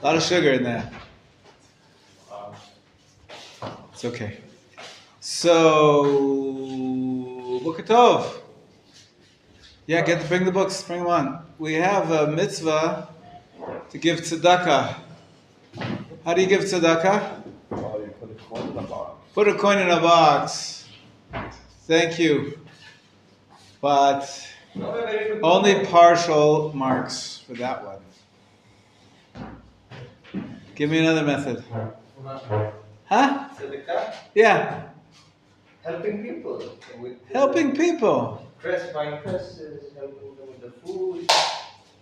A lot of sugar in there. It's okay. So, Boker Tov. Yeah, bring the books, bring them on. We have a mitzvah to give tzedakah. How do you give tzedakah? You put a coin in a box. Put a coin in a box. Thank you. But only partial marks for that one. Give me another method. Huh? Tzedakah? Yeah. Helping people. Helping people. Buying dresses, helping them with the food.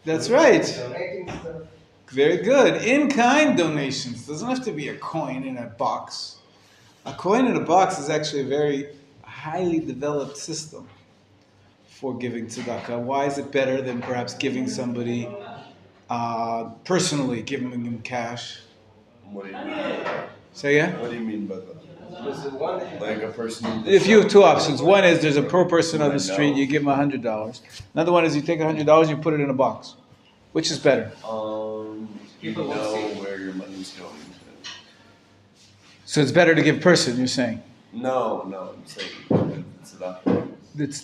That's right. Donating stuff. Very good. In-kind donations. Doesn't have to be a coin in a box. A coin in a box is actually a very highly developed system for giving tzedakah. Why is it better than perhaps giving somebody personally, giving them cash? What do you mean? Say yeah? What do you mean by that? Like a person. If you have two options. One is there's a poor person on the street, you give them $100. Another one is you take $100 and you put it in a box. Which is better? You know where your money's going to. So it's better to give person, you're saying? No, I'm saying it's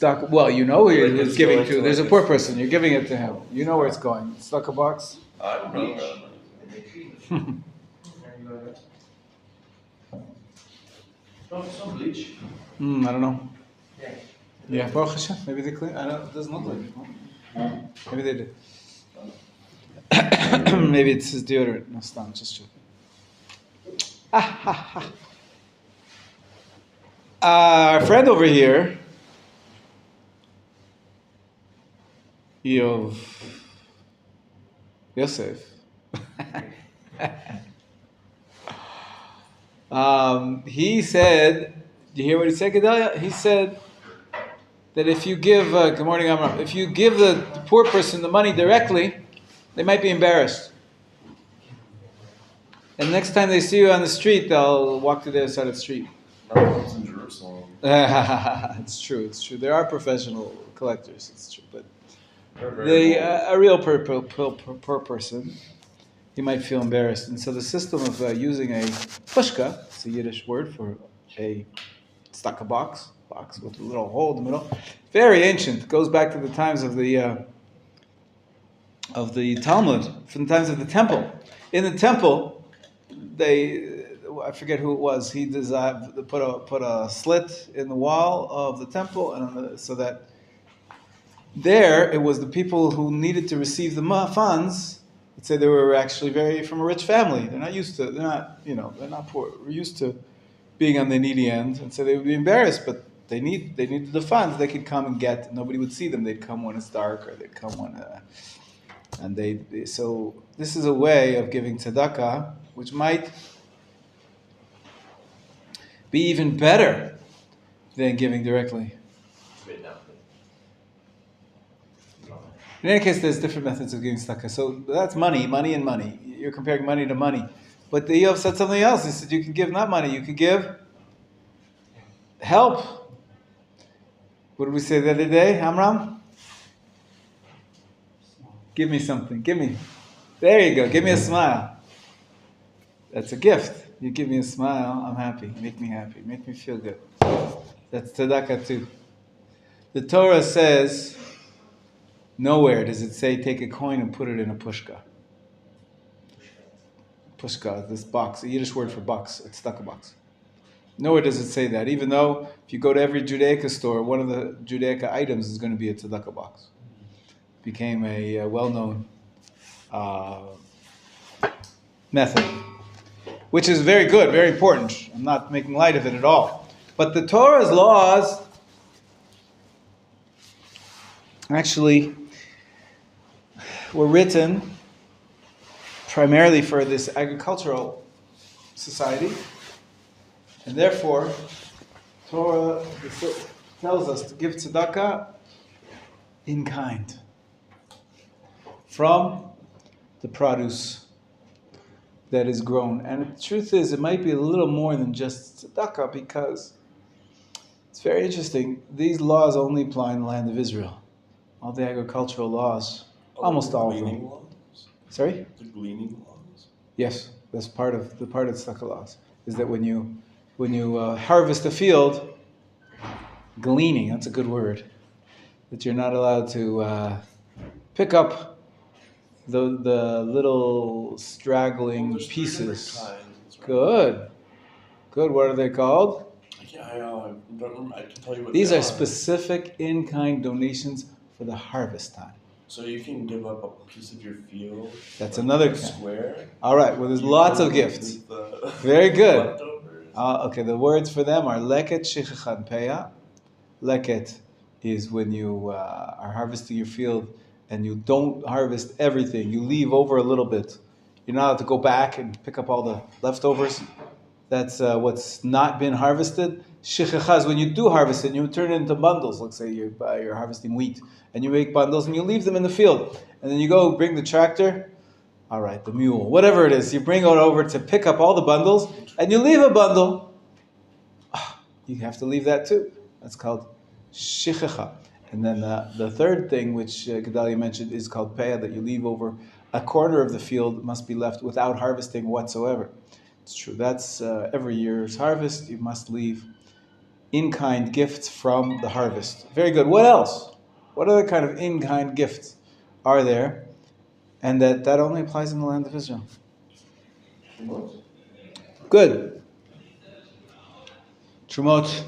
not. Well, you know who Like it's it's giving going to. to There's a like poor this. person. You're giving it to him. You know where it's going. Stuck a box. I don't know. Some bleach. I don't know. Yeah. Yeah, Baruch Hashem. Maybe they clean. I don't. It doesn't look like it. Maybe they did. Maybe it's his deodorant. No, stop. Just joking. Our friend over here, Yosef. He said, do you hear what he said, Gedalia? He said that if you give, good morning, Amram, if you give the poor person the money directly, they might be embarrassed. And next time they see you on the street, they'll walk to the other side of the street. It's in Jerusalem. It's true. There are professional collectors, it's true. But a real poor person, he might feel embarrassed. And so the system of using a pushka, it's a Yiddish word for a tzedakah box with a little hole in the middle, very ancient. It goes back to the times of the Talmud, from the times of the temple. In the temple, I forget who it was. He designed put a slit in the wall of the temple, and so that there it was the people who needed to receive the funds. Let's say they were actually from a rich family. They're not poor. We're used to being on the needy end, and so they would be embarrassed, but they needed the funds. They could come and get. Nobody would see them. They'd come when it's dark, or they'd come when. So this is a way of giving tzedakah, which might be even better than giving directly. In any case, there's different methods of giving tzedakah. So that's money. You're comparing money to money. But the Eov said something else. He said you can give not money, you can give help. What did we say the other day, Amram? Give me something. Give me. There you go. Give me a smile. That's a gift. You give me a smile, I'm happy. Make me happy. Make me feel good. That's tzedakah too. The Torah says, nowhere does it say take a coin and put it in a pushka. Pushka, this box, a Yiddish word for box, a tzedakah box. Nowhere does it say that, even though if you go to every Judaica store, one of the Judaica items is going to be a tzedakah box. Became a well-known method, which is very good, very important. I'm not making light of it at all. But the Torah's laws actually were written primarily for this agricultural society, and therefore Torah tells us to give tzedakah in kind from the produce that is grown. And the truth is, it might be a little more than just tzedakah, because it's very interesting. These laws only apply in the land of Israel. All the agricultural laws, almost all of them. Laws? Sorry? The gleaning laws? Yes, that's part of the tzedakah laws. Is that when you harvest a field, gleaning, that's a good word, that you're not allowed to pick up the little straggling There's 3 different pieces. kinds, that's right. Good. What are they called? I don't remember. I can tell you what These they are specific in-kind donations for the harvest time. So you can give up a piece of your field. That's like another a kind. square. All right. Well, there's lots of gifts. Very good. Leftovers. Okay, the words for them are leket, shichachan, peya. Leket is when you are harvesting your field and you don't harvest everything. You leave over a little bit. You're not allowed to go back and pick up all the leftovers. That's what's not been harvested. Shichacha is when you do harvest it, and you turn it into bundles. Let's say you're harvesting wheat, and you make bundles, and you leave them in the field. And then you go bring the tractor, all right, the mule, whatever it is. You bring it over to pick up all the bundles, and you leave a bundle. You have to leave that too. That's called shichacha. And then the third thing, which Gedalia mentioned, is called peah, that you leave over a corner of the field must be left without harvesting whatsoever. It's true. That's every year's harvest. You must leave in-kind gifts from the harvest. Very good. What else? What other kind of in-kind gifts are there? And that only applies in the land of Israel. Good. Trumot.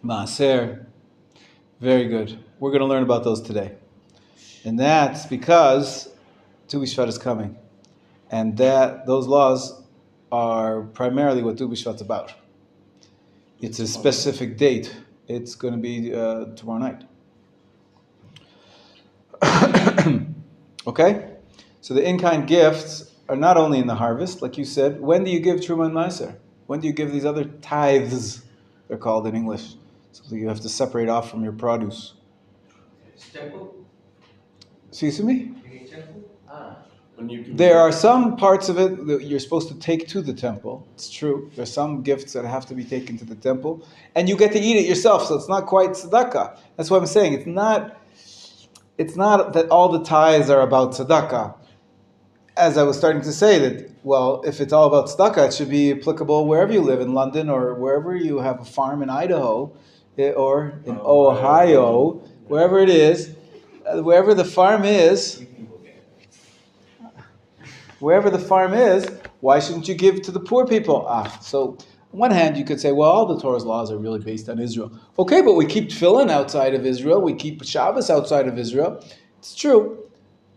Maaser. Very good. We're going to learn about those today. And that's because Tu B'Shvat is coming. And those laws are primarily what Tu B'Shvat's about. It's a specific date. It's going to be tomorrow night. Okay? So the in-kind gifts are not only in the harvest, like you said. When do you give Truma and Maaser? When do you give these other tithes, they're called in English? Something you have to separate off from your produce. Temple? Excuse me? When you There are some parts of it that you're supposed to take to the temple. It's true. There's some gifts that have to be taken to the temple. And you get to eat it yourself, so it's not quite tzedakah. That's what I'm saying. It's not that all the tithes are about tzedakah. As I was starting to say that, well, if it's all about tzedakah, it should be applicable wherever you live, in London or wherever you have a farm in Idaho or in Ohio, wherever it is, wherever the farm is, why shouldn't you give to the poor people? So on one hand, you could say, well, all the Torah's laws are really based on Israel. Okay, but we keep tefillin outside of Israel. We keep Shabbos outside of Israel. It's true.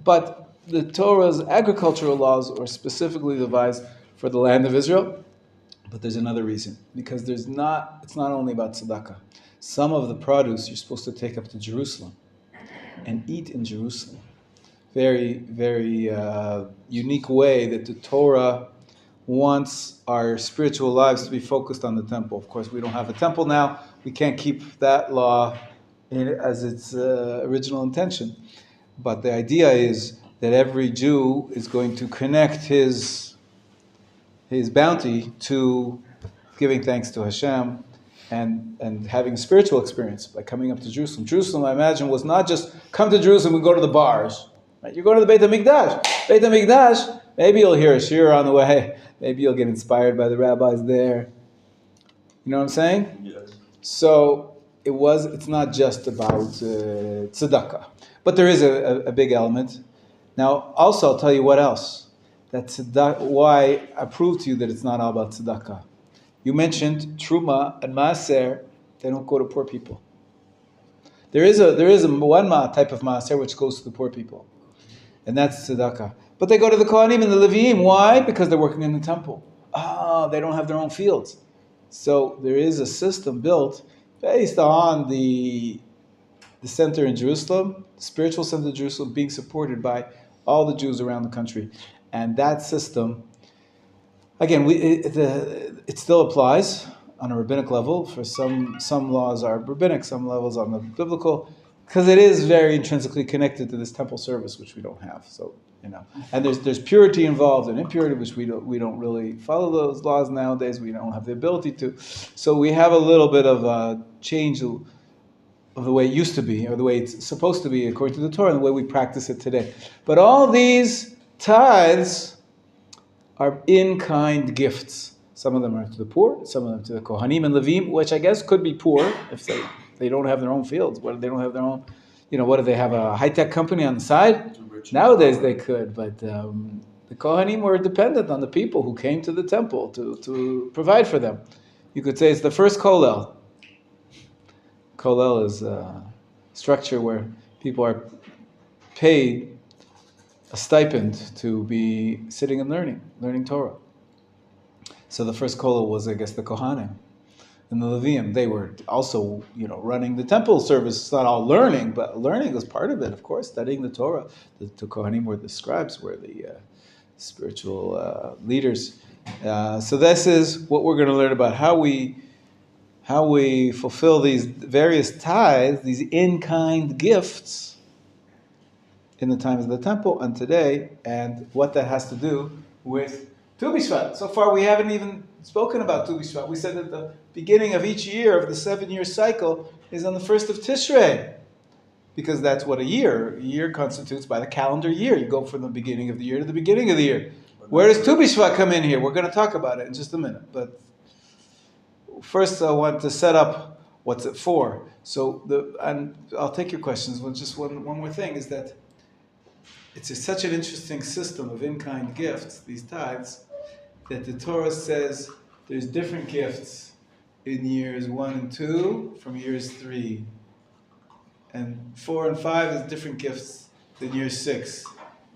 But the Torah's agricultural laws are specifically devised for the land of Israel. But there's another reason. Because it's not only about tzedakah. Some of the produce you're supposed to take up to Jerusalem and eat in Jerusalem. Very, very unique way that the Torah wants our spiritual lives to be focused on the temple. Of course, we don't have a temple now. We can't keep that law as its original intention. But the idea is that every Jew is going to connect his bounty to giving thanks to Hashem and having a spiritual experience by coming up to Jerusalem. Jerusalem, I imagine, was not just come to Jerusalem and go to the bars. Right? You're going to the Beit HaMikdash. Beit HaMikdash, maybe you'll hear a shir on the way. Maybe you'll get inspired by the rabbis there. You know what I'm saying? Yes. So it's not just about tzedakah. But there is a big element. Now, also, I'll tell you what else. Why I proved to you that it's not all about tzedakah. You mentioned truma and maaser, they don't go to poor people. There is one type of maaser which goes to the poor people. And that's tzedakah. But they go to the Kohanim and the Leviim. Why? Because they're working in the temple. They don't have their own fields. So there is a system built based on the center in Jerusalem, the spiritual center of Jerusalem, being supported by all the Jews around the country. And that system, again, it still applies on a rabbinic level. For some laws are rabbinic, some levels on the biblical, because it is very intrinsically connected to this temple service, which we don't have. So, and there's purity involved and impurity, which we don't really follow those laws nowadays. We don't have the ability to. So we have a little bit of a change of the way it used to be, or the way it's supposed to be according to the Torah, and the way we practice it today. But all these tithes are in-kind gifts. Some of them are to the poor, some of them to the Kohanim and Levim, which I guess could be poor if they don't have their own fields. What if they don't have their own, what do they have, a high-tech company on the side? Nowadays they could, but the Kohanim were dependent on the people who came to the temple to provide for them. You could say it's the first kollel. Kollel is a structure where people are paid a stipend to be sitting and learning Torah. So the first kollel was, I guess, the Kohanim and the Levium. They were also, running the temple service. It's not all learning, but learning was part of it, of course, studying the Torah. The Kohanim were the scribes, were the spiritual leaders. So this is what we're going to learn about how we fulfill these various tithes, these in-kind gifts in the times of the temple and today, and what that has to do with Tu B'Shvat. So far we haven't even spoken about Tu B'Shvat. We said that the beginning of each year of the 7-year cycle is on the 1st of Tishrei, because that's what a year constitutes by the calendar year. You go from the beginning of the year to the beginning of the year. Where does Tu B'Shvat come in here? We're going to talk about it in just a minute. But first I want to set up what's it for. And I'll take your questions. Just one more thing is that it's such an interesting system of in-kind gifts, these tithes, that the Torah says there's different gifts in years 1 and 2 from years 3. And 4 and 5 is different gifts than year 6.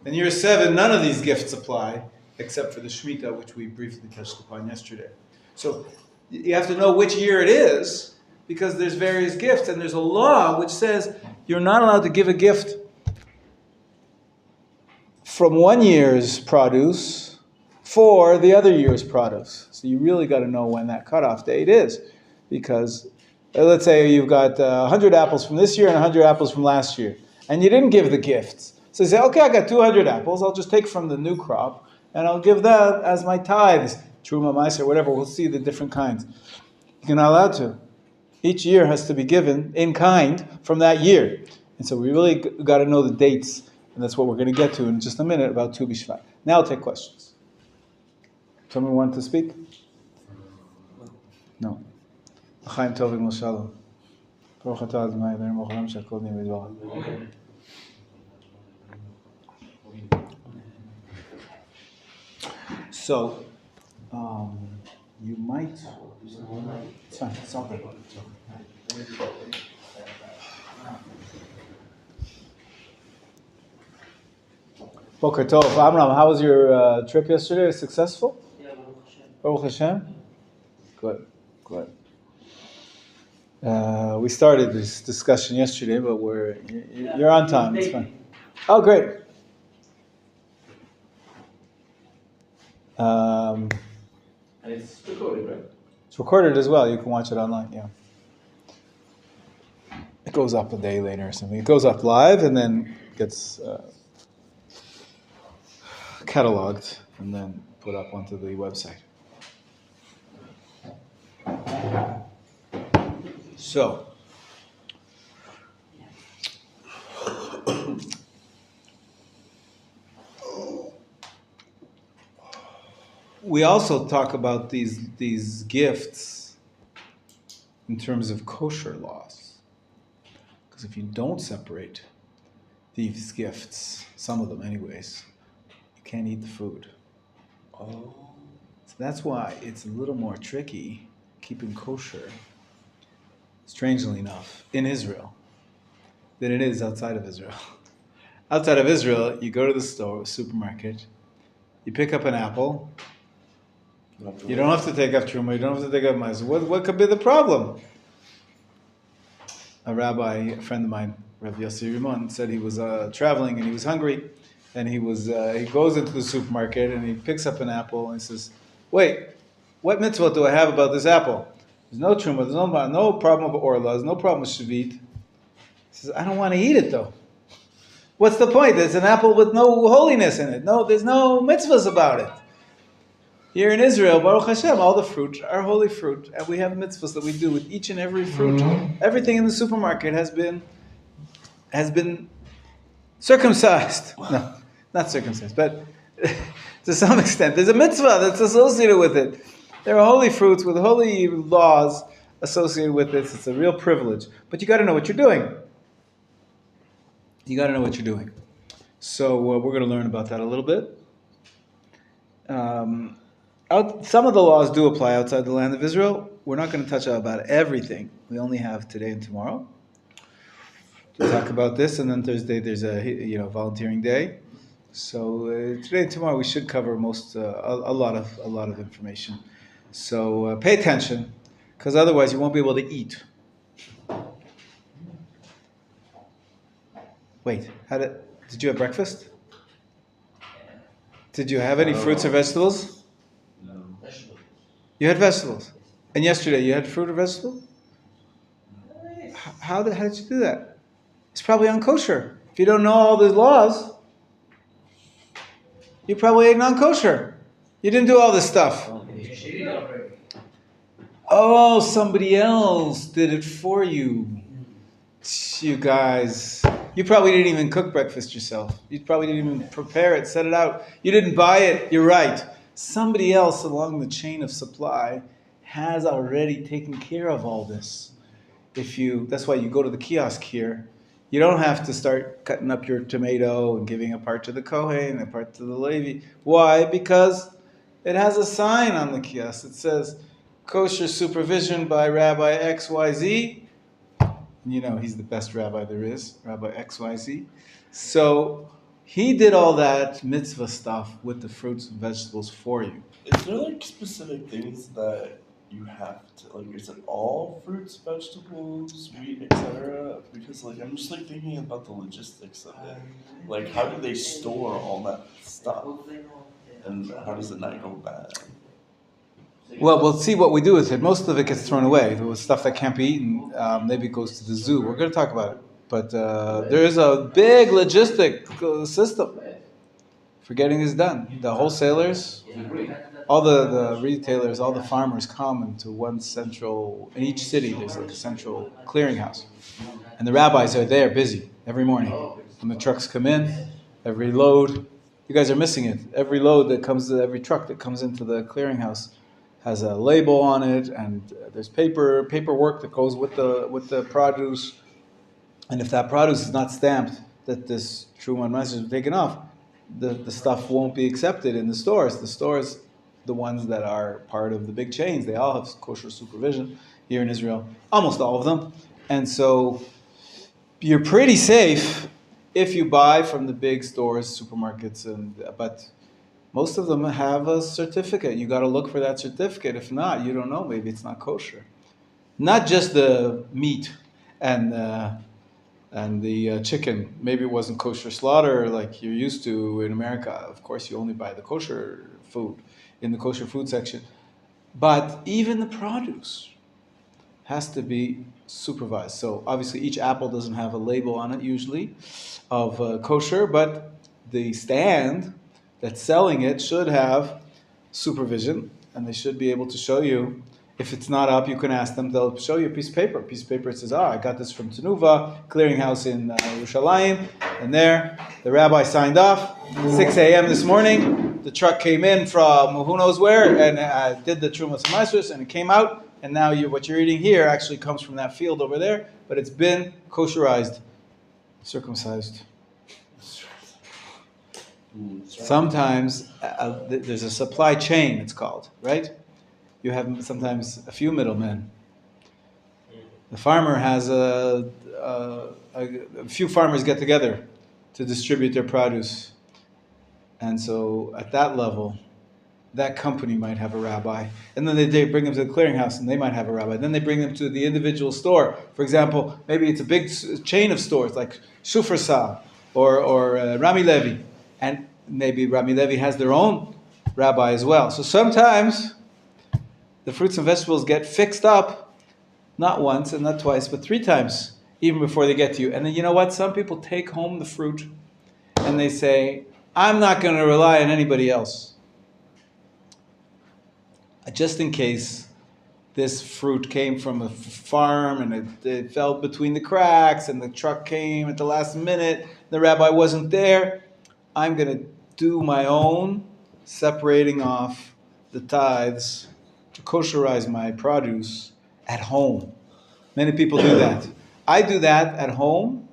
In year 7, none of these gifts apply, except for the Shemitah, which we briefly touched upon yesterday. So you have to know which year it is, because there's various gifts, and there's a law which says you're not allowed to give a gift from one year's produce for the other year's produce. So you really got to know when that cutoff date is, because let's say you've got 100 apples from this year and 100 apples from last year, and you didn't give the gifts. So you say, okay, I got 200 apples, I'll just take from the new crop, and I'll give that as my tithes, Truma, Meiser, whatever, we'll see the different kinds. You're not allowed to. Each year has to be given in kind from that year. And so we really got to know the dates. And that's what we're going to get to in just a minute about Tu B'Shvat. Now I'll take questions. Someone want to speak? No. L'chaim tovim l'shalom. Baruch atah Adonai Eloheinu melech haolam shekol nהיה b'dvarav. So, you might... It's fine, it's all good. Boker Tov. Amram, how was your trip yesterday? Successful? Yeah, Baruch Hashem. Good. We started this discussion yesterday, but you're on time. It's fine. Oh, great. And it's recorded, right? It's recorded as well. You can watch it online. Yeah. It goes up a day later or something. It goes up live and then gets cataloged and then put up onto the website. So, we also talk about these gifts in terms of kosher laws. Because if you don't separate these gifts, some of them anyways, you can't eat the food. So that's why it's a little more tricky keeping kosher, strangely enough, in Israel than it is outside of Israel. Outside of Israel, you go to the supermarket, you pick up an apple. You don't have to take off truma. You don't have to take off ma'aser. What could be the problem? A rabbi, a friend of mine, Rabbi Yossi Rimon, said he was traveling and he was hungry, and he goes into the supermarket and he picks up an apple and he says, "Wait, what mitzvah do I have about this apple? There's no truma. There's no problem with orla. There's no problem with shavit." He says, "I don't want to eat it though. What's the point? There's an apple with no holiness in it. No, there's no mitzvahs about it." Here in Israel, Baruch Hashem, all the fruit are holy fruit, and we have mitzvahs that we do with each and every fruit. Mm-hmm. Everything in the supermarket has been circumcised. No, not circumcised, but to some extent. There's a mitzvah that's associated with it. There are holy fruits with holy laws associated with this. It's a real privilege. But you got to know what you're doing. You got to know what you're doing. So we're going to learn about that a little bit. Some of the laws do apply outside the land of Israel. We're not going to touch about everything. We only have today and tomorrow to talk about this, and then Thursday there's a volunteering day. So today and tomorrow we should cover a lot of information. So pay attention, because otherwise you won't be able to eat. Wait, did you have breakfast? Did you have any fruits or vegetables? No. You had vegetables. And yesterday you had fruit or vegetable? How did you do that? It's probably unkosher. If you don't know all the laws, you probably ate non-kosher. You didn't do all this stuff. Oh, somebody else did it for you. You guys. You probably didn't even cook breakfast yourself. You probably didn't even prepare it, set it out. You didn't buy it. You're right. Somebody else along the chain of supply has already taken care of all this. That's why you go to the kiosk here. You don't have to start cutting up your tomato and giving a part to the Kohen, a part to the Levi. Why? Because it has a sign on the kiosk. It says, kosher supervision by Rabbi XYZ. He's the best rabbi there is, Rabbi XYZ. So he did all that mitzvah stuff with the fruits and vegetables for you. Is there specific things that you have to is it all fruits, vegetables, wheat, etc.? Because I'm just thinking about the logistics of it. How do they store all that stuff? And how does it not go bad? Well, we'll see what we do with it. Most of it gets thrown away. If it was stuff that can't be eaten, maybe it goes to the zoo. We're going to talk about it. But there is a big logistic system for getting this done. The wholesalers, all the retailers, all the farmers come into one central, in each city there's a central clearinghouse. And the rabbis are there busy every morning. When the trucks come in, every load, you guys are missing it. Every load that comes, every truck that comes into the clearinghouse has a label on it, and there's paperwork that goes with the produce. And if that produce is not stamped that this Truman message is taken off, the stuff won't be accepted in the stores. The stores, the ones that are part of the big chains, they all have kosher supervision here in Israel, almost all of them. And so you're pretty safe if you buy from the big stores, supermarkets, but most of them have a certificate. You got to look for that certificate. If not, you don't know. Maybe it's not kosher. Not just the meat and the chicken. Maybe it wasn't kosher slaughter like you're used to in America. Of course, you only buy the kosher food in the kosher food section. But even the produce has to be supervised. So obviously, each apple doesn't have a label on it usually of kosher, but the stand that's selling it should have supervision, and they should be able to show you. If it's not up, you can ask them. They'll show you a piece of paper. It says, I got this from Tenuva, clearinghouse in Yerushalayim. And there, the rabbi signed off. 6 a.m. this morning, the truck came in from who knows where and did the Trumas Maestros, and it came out. And now what you're eating here actually comes from that field over there, but it's been kosherized, circumcised. Sometimes there's a supply chain, it's called, right? You have sometimes a few middlemen. The farmer has a few farmers get together to distribute their produce. And so at that level, that company might have a rabbi. And then they bring them to the clearinghouse and they might have a rabbi. Then they bring them to the individual store. For example, maybe it's a big chain of stores like Shufrasal or Rami Levi. And maybe Rami Levi has their own rabbi as well. So sometimes the fruits and vegetables get fixed up, not once and not twice, but 3 times, even before they get to you. And then you know what? Some people take home the fruit and they say, I'm not going to rely on anybody else. Just in case this fruit came from a farm and it fell between the cracks and the truck came at the last minute, the rabbi wasn't there, I'm going to do my own separating off the tithes to kosherize my produce at home. Many people do that. I do that at home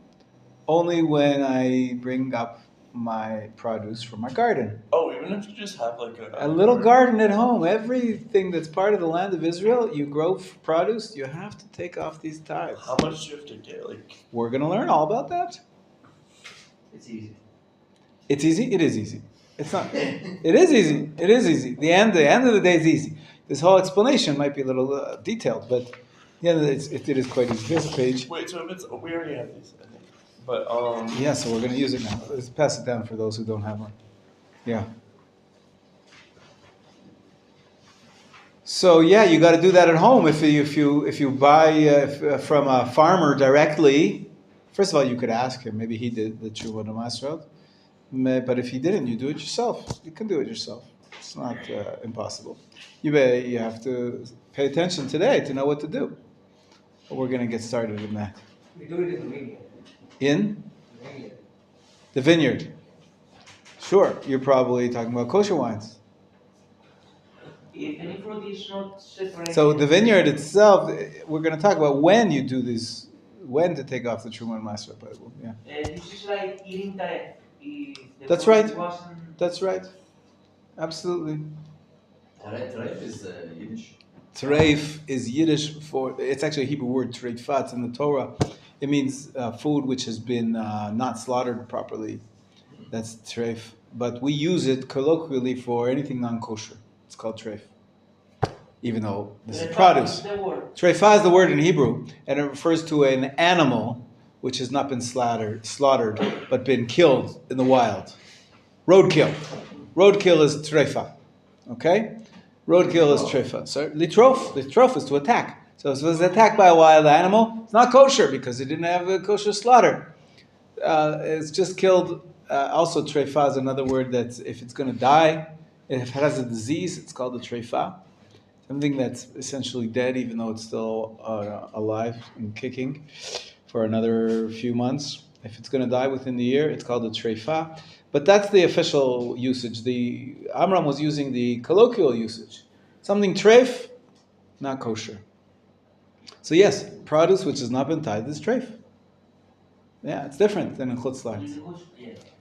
only when I bring up my produce from my garden. Oh, even if you just have like A little garden at home. Everything that's part of the land of Israel, you grow produce, you have to take off these tithes. How much do you have to get? Like, we're going to learn all about that. It's easy. It's easy? It is easy. It's not. It is easy. It is easy. The end of the day is easy. This whole explanation might be a little detailed, but yeah, it is quite easy. Here's a page. wait, so if it's, we already have these, I think. But, Yeah, so we're going to use it now. Let's pass it down for those who don't have one. Yeah. So yeah, you got to do that at home. If you buy from a farmer directly, first of all, you could ask him. Maybe he did the Truma Masrot. But if he didn't, you do it yourself. You can do it yourself. It's not impossible. You have to pay attention today to know what to do. But we're going to get started in that. We do it in the vineyard. In Vineyard. the vineyard. Sure, you're probably talking about kosher wines. If any fruit is not separated. So the vineyard itself, we're going to talk about when you do this, when to take off the Truma and Masrot. Yeah. This is like eating taref. That's right. That's right. Absolutely. Taref is Yiddish. Treif is Yiddish for, it's actually a Hebrew word, treifa. It's in the Torah. It means food which has been not slaughtered properly. That's treif. But we use it colloquially for anything non-kosher. It's called treif. Even though this is produce. Treifa is the word in Hebrew, and it refers to an animal which has not been slaughtered, but been killed in the wild. Roadkill. Roadkill is treifa. Okay? Roadkill is treifa. So litrof is to attack. So if it was attacked by a wild animal, it's not kosher because it didn't have a kosher slaughter. It's just killed. Also, treifa is another word that if it's going to die, if it has a disease, it's called a treifa. Something that's essentially dead, even though it's still alive and kicking for another few months. If it's going to die within the year, it's called a treifa. But that's the official usage. The Amram was using the colloquial usage. Something treif, not kosher. So yes, produce which has not been tithed is treif. Yeah, it's different than in chutz la'aretz.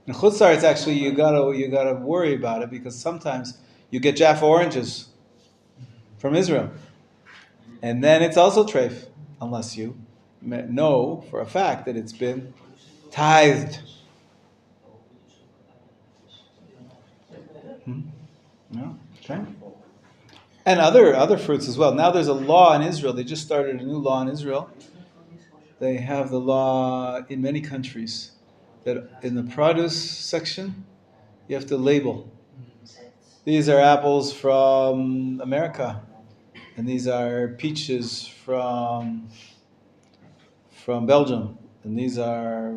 In chutz la'aretz, actually, you gotta worry about it because sometimes you get Jaffa oranges from Israel, and then it's also treif, unless you know for a fact that it's been tithed. No, okay. And other fruits as well. Now there's a law in Israel. They just started a new law in Israel. They have the law in many countries that in the produce section you have to label. These are apples from America, and these are peaches from Belgium, and these are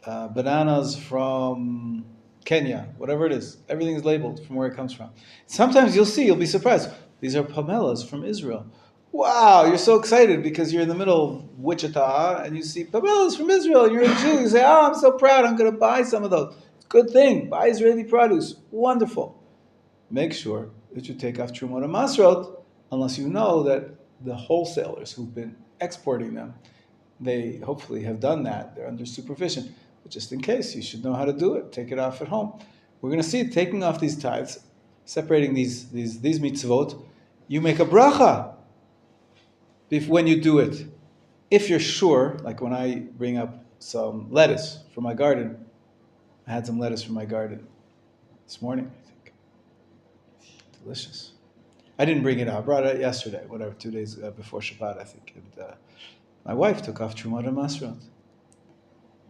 bananas from Kenya, whatever it is. Everything is labeled from where it comes from. Sometimes you'll be surprised. These are pomelos from Israel. Wow, you're so excited because you're in the middle of Wichita and you see pomelos from Israel and you're a Jew. You say, oh, I'm so proud, I'm going to buy some of those. Good thing, buy Israeli produce. Wonderful. Make sure that you take off Trumot and Masrot, unless you know that the wholesalers who've been exporting them, they hopefully have done that. They're under supervision. But just in case, you should know how to do it. Take it off at home. We're going to see taking off these tithes, separating these mitzvot. You make a bracha when you do it. If you're sure, like when I bring up some lettuce from my garden, I had some lettuce from my garden this morning, I think. Delicious. I didn't bring it out. I brought it yesterday, 2 days before Shabbat, I think. And my wife took off Trumot and Masrot.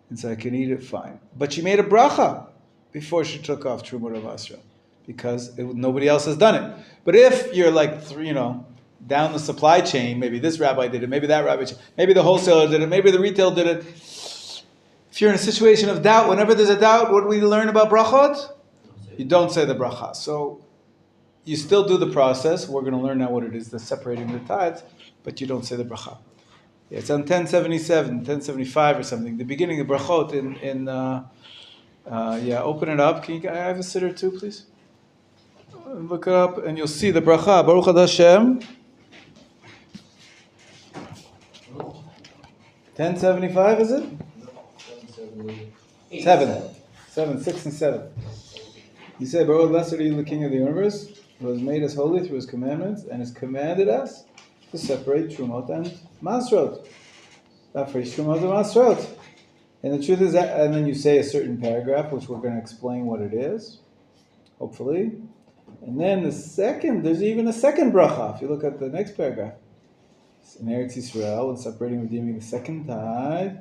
And so I can eat it fine. But she made a bracha before she took off Trumot and Masrot because nobody else has done it. But if you're like, down the supply chain, maybe this rabbi did it, maybe that rabbi did it, maybe the wholesaler did it, maybe the retail did it. If you're in a situation of doubt, whenever there's a doubt, what do we learn about brachot? You don't say the bracha. So you still do the process. We're going to learn now what it is, the separating the tithes, but you don't say the bracha. Yeah, it's on 1077, 1075 or something. The beginning of brachot Yeah, open it up. Can I have a sitter too, please? Look it up, and you'll see the bracha. Baruch Ad Hashem. 1075, is it? 7, 6, and 7. You say, Baruch blessed are you, the King of the universe, who has made us holy through his commandments, and has commanded us to separate Trumot and Masrot. That phrase, Trumot and Masrot. And the truth is that, and then you say a certain paragraph, which we're going to explain what it is, hopefully. And then there's even a second bracha. If you look at the next paragraph. In Eretz Yisrael, when separating and redeeming the second tithe,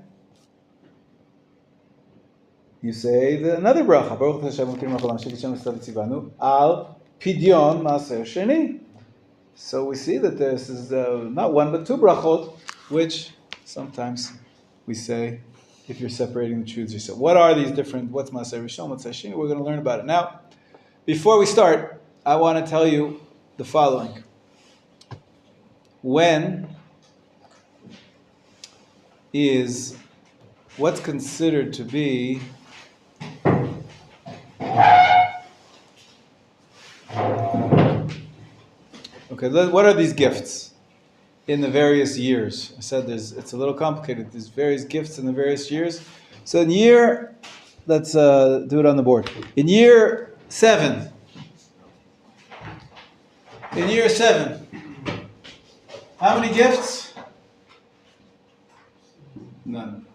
you say another bracha. Baruch Hashem Elokeinu melech haolam shekichem v'tzitav v'tzivanu al pidyon maaser sheni. So we see that this is not one but two brachot, which sometimes we say if you're separating the truths yourself. What are these different? What's maaser rishon? What's sheni? We're going to learn about it now. Before we start, I want to tell you the following. When is what's considered to be okay, what are these gifts in the various years? I said it's a little complicated. There's various gifts in the various years. So in year, let's do it on the board. In year 7, how many gifts? None.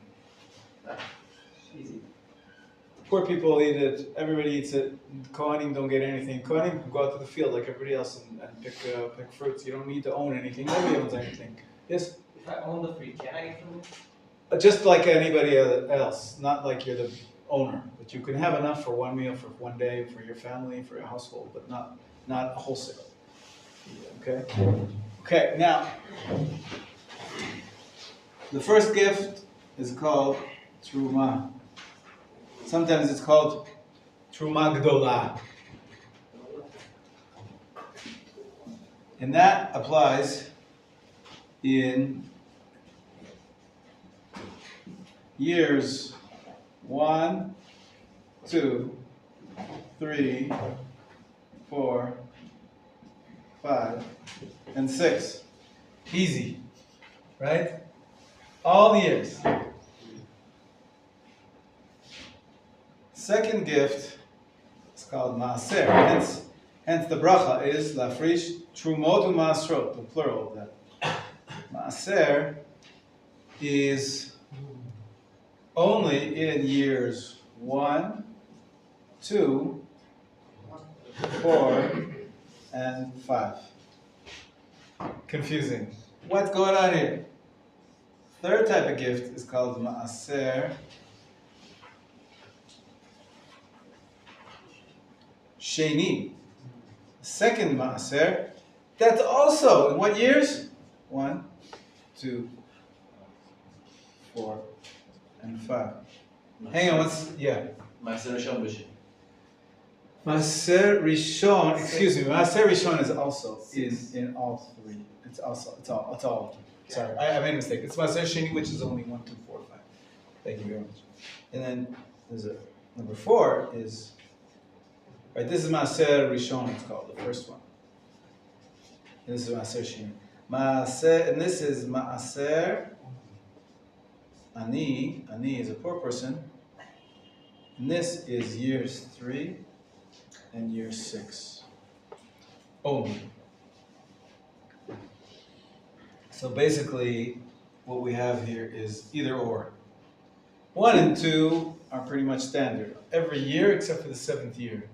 Poor people eat it. Everybody eats it. Kohanim don't get anything. Kohanim can go out to the field like everybody else and pick fruits. You don't need to own anything. Nobody owns anything. Yes? If I own the fruit, can I get from it? Just like anybody else. Not like you're the owner. But you can have enough for one meal, for one day, for your family, for your household, but not wholesale. Okay? Okay, now, the first gift is called Truma. Sometimes it's called Truma Gdolah. And that applies in years 1, 2, 3, 4, 5, and 6. Easy, right? All the years. Second gift is called Maaser. Hence the bracha is Lafrish Trumot u'Maasrot, the plural of that. Maaser is only in years 1, 2, 4, and 5. Confusing. What's going on here? Third type of gift is called Maaser Sheni. Second Maaser, that's also in what years? 1, 2, 4, and 5. Hang on, Maaser Rishon B'Sheni. Maaser Rishon, Maaser Rishon is also in all three. It's all. Sorry, I made a mistake. It's Maaser Sheni, which is only 1, 2, 4, 5. Thank you very much. And then there's number 4 is, right, this is Maaser Rishon, it's called, the first one. And this is Maaser Sheni. And this is Maaser Ani. Ani is a poor person. And this is years 3 and year 6 only. So basically, what we have here is either or. 1 and 2 are pretty much standard every year except for the 7th year.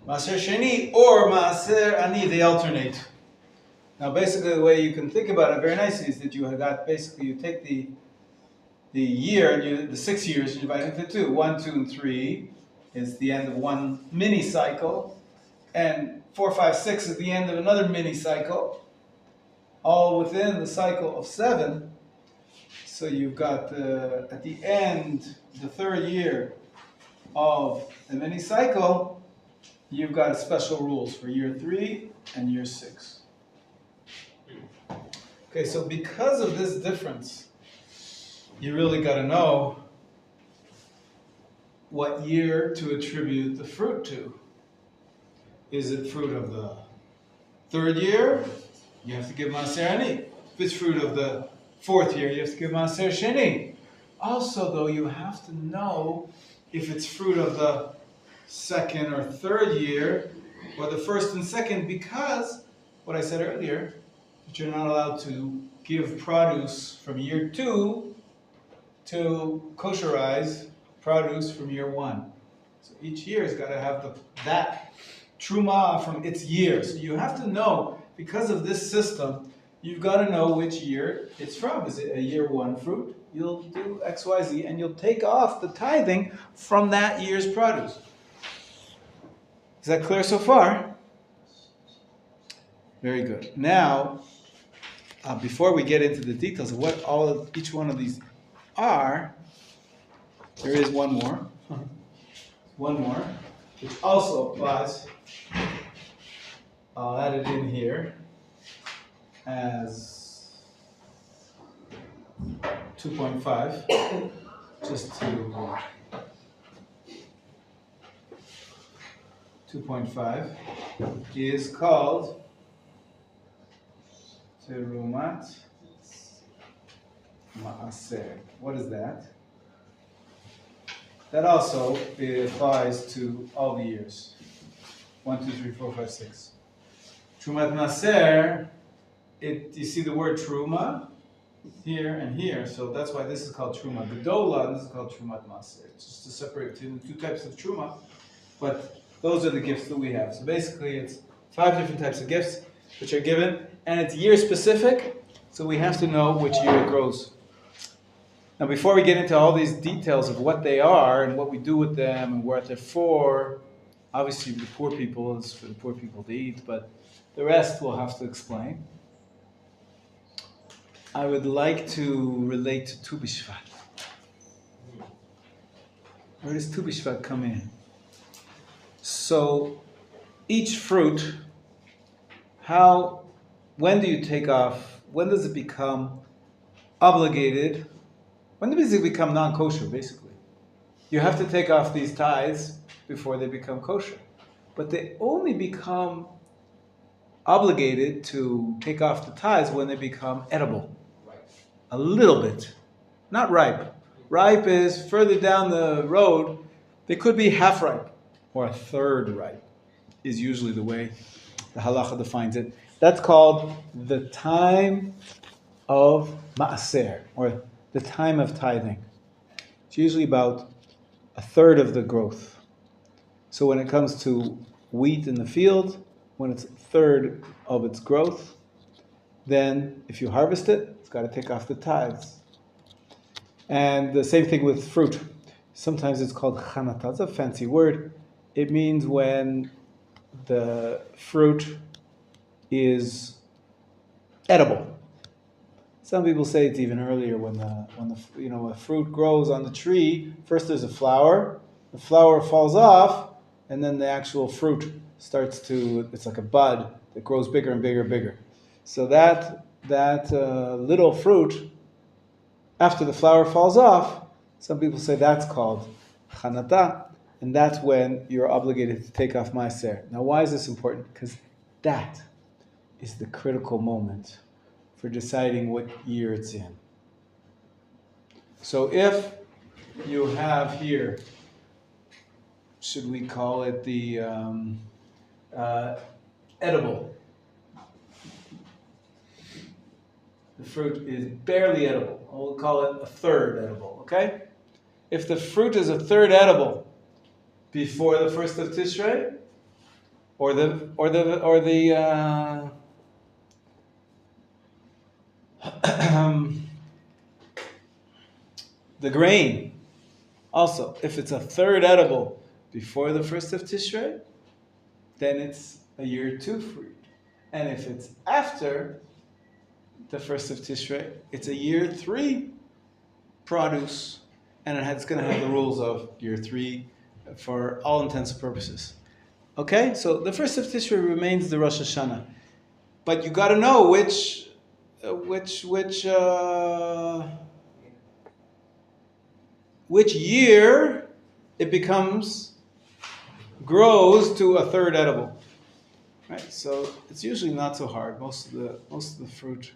Maaser Sheni or Maaser Ani, they alternate. Now basically the way you can think about it very nicely is that you take the year, and the 6 years, you divide it into 2. 1, 2, and 3 is the end of one mini cycle, and 4, 5, 6 is the end of another mini cycle, all within the cycle of 7. So you've got at the end, the 3rd year of the mini cycle, you've got special rules for year 3 and year 6. Okay, so because of this difference, you really got to know what year to attribute the fruit to. Is it fruit of the third year? You have to give Maaser Ani. If it's fruit of the fourth year, you have to give Maaser Sheni. Also, though, you have to know if it's fruit of the second or third year, or the first and second, because what I said earlier, that you're not allowed to give produce from year 2 to kosherize produce from year 1. So each year has got to have that truma from its year. So you have to know, because of this system, you've got to know which year it's from. Is it a year 1 fruit? You'll do X, Y, Z, and you'll take off the tithing from that year's produce. Is that clear so far? Very good. Now, before we get into the details of what each one of these are, there is one more. One more, which also applies. I'll add it in here as 2.5, just to 2.5 is called Terumat Maaser. What is that? That also applies to all the years. 1, 2, 3, 4, 5, 6. Trumat Maaser, you see the word Truma here and here, so that's why this is called Truma Gedola and this is called Trumat Maaser. It's just to separate between the 2 types of Truma, but those are the gifts that we have. So basically it's 5 different types of gifts which are given, and it's year specific, so we have to know which year it grows. Now before we get into all these details of what they are and what we do with them and what they're for, obviously the poor people is for the poor people to eat, but the rest we'll have to explain. I would like to relate to Tu B'Shvat. Where does Tu B'Shvat come in? So each fruit, when do you take off, when does it become obligated? When does it become non-kosher, basically? You have to take off these tithes before they become kosher. But they only become obligated to take off the tithes when they become edible. A little bit. Not ripe. Ripe is further down the road. They could be half ripe or a third ripe is usually the way the halacha defines it. That's called the time of maaser, or the time of tithing. It's usually about a third of the growth. So when it comes to wheat in the field, when it's a third of its growth, then if you harvest it, it's got to take off the tithes. And the same thing with fruit. Sometimes it's called chanata. It's a fancy word. It means when the fruit is edible. Some people say it's even earlier when a fruit grows on the tree. First there's a flower, the flower falls off, and then the actual fruit it's like a bud that grows bigger and bigger and bigger. So that little fruit, after the flower falls off, some people say that's called chanata, and that's when you're obligated to take off maaser. Now why is this important? Because that is the critical moment for deciding what year it's in. So if you have here, should we call it the edible? The fruit is barely edible. We'll call it a third edible, okay? If the fruit is a third edible before the 1st of Tishrei, or the grain, also, if it's a third edible before the 1st of Tishrei, then it's a year 2 fruit. And if it's after the 1st of Tishrei, it's a year 3 produce, and it's going to have the rules of year 3 for all intents and purposes. Okay, so the 1st of Tishrei remains the Rosh Hashanah, but you got to know which year it grows to a third edible. Right, so it's usually not so hard. Most of the fruit,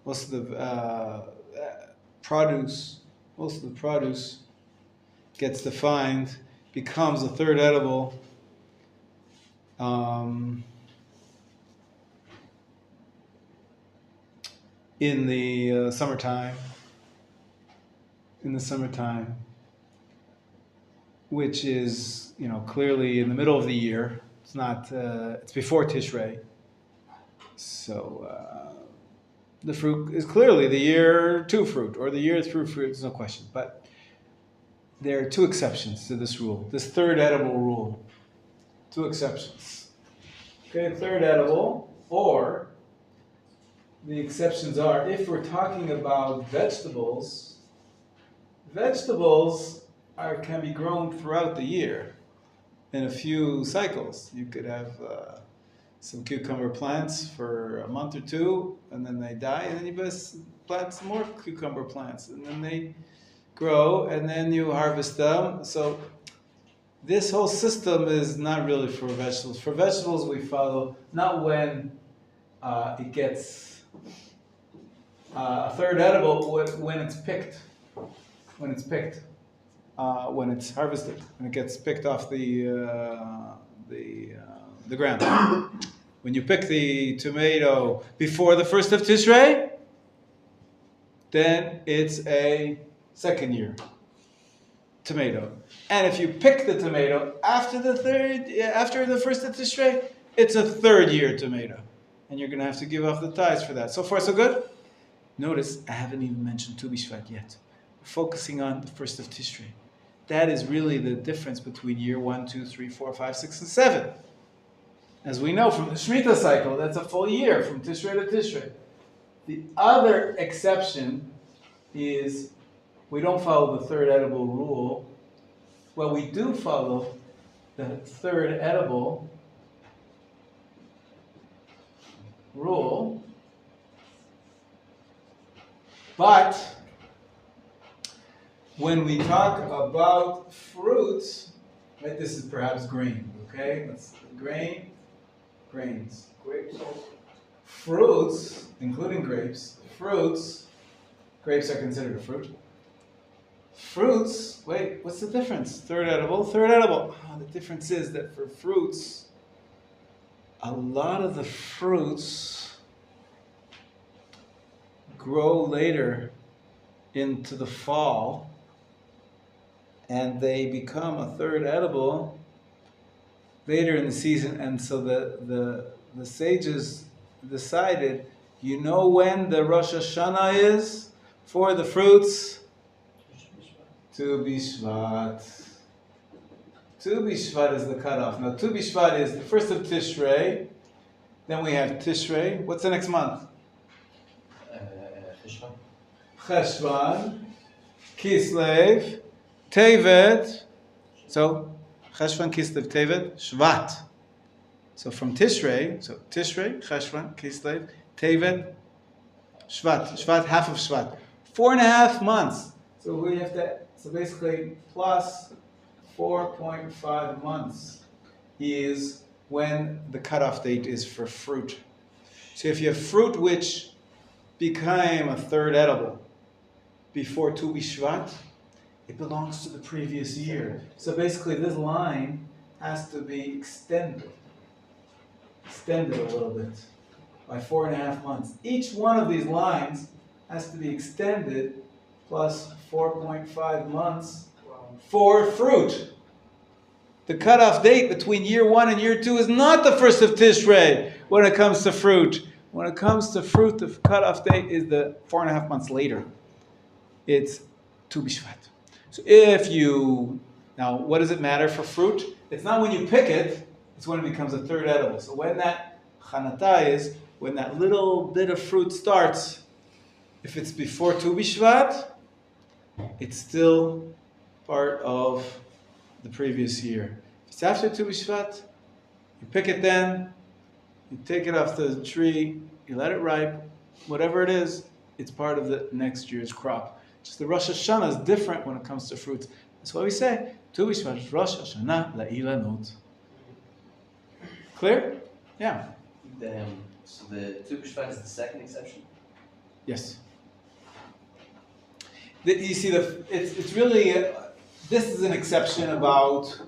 most of the produce, gets defined, becomes a third edible. In the summertime. Which is, clearly in the middle of the year. It's not. It's before Tishrei. So the fruit is clearly the year 2 fruit or the year 3 fruit. There's no question. But there are 2 exceptions to this rule. This third edible rule. 2 exceptions. Okay, third edible, or the exceptions are if we're talking about vegetables. Vegetables can be grown throughout the year in a few cycles. You could have some cucumber plants for a month or 2, and then they die, and then you plant some more cucumber plants, and then they grow, and then you harvest them. So this whole system is not really for vegetables. For vegetables, we follow not when it gets a third edible, when it's picked. When it's harvested, when it gets picked off the ground. When you pick the tomato before the 1st of Tishrei, then it's a second year tomato. And if you pick the tomato after the 1st of Tishrei, it's a third year tomato. And you're going to have to give off the tithes for that. So far, so good? Notice, I haven't even mentioned Tu B'Shvat yet. We're focusing on the 1st of Tishrei. That is really the difference between year 1, 2, 3, 4, 5, 6, and 7. As we know from the Shemitah cycle, that's a full year from Tishrei to Tishrei. The other exception is we don't follow the third edible rule. Well, we do follow the third edible rule, but when we talk about fruits, right, this is perhaps grain, okay? That's grains, grapes. Fruits, including grapes, grapes are considered a fruit. Fruits, wait, what's the difference? Third edible. Oh, the difference is that for fruits, a lot of the fruits grow later into the fall, and they become a third edible later in the season. And so the sages decided, when the Rosh Hashanah is for the fruits? Tu B'Shvat. Tu B'Shvat is the cutoff. Now, Tu B'Shvat is the 1st of Tishrei. Then we have Tishrei. What's the next month? Cheshvan, Kislev, Tevet. So, Cheshvan, Kislev, Tevet, Shvat. So from Tishrei, Cheshvan, Kislev, Tevet, Shvat. Shvat, half of Shvat. 4.5 months. So we have so basically plus 4.5 months is when the cutoff date is for fruit. So if you have fruit which became a third edible before Tu B'Shvat, it belongs to the previous year. So basically this line has to be extended a little bit by 4.5 months. Each one of these lines has to be extended plus 4.5 months for fruit. The cutoff date between year 1 and year 2 is not the 1st of Tishrei when it comes to fruit. When it comes to fruit, the cutoff date is the 4.5 months later. It's Tu B'Shvat. So now what does it matter for fruit? It's not when you pick it, it's when it becomes a third edible. So when that chanata is, when that little bit of fruit starts, if it's before Tu B'Shvat, it's still part of the previous year. If it's after Tu B'Shvat, you pick it then, you take it off the tree, you let it ripe, whatever it is, it's part of the next year's crop. Just the Rosh Hashanah is different when it comes to fruits. That's why we say, Tu B'Shvat Rosh Hashanah La'ilanot. Clear? Yeah. So the Tu B'Shvat is the second exception? Yes. You see, it's really, this is an exception about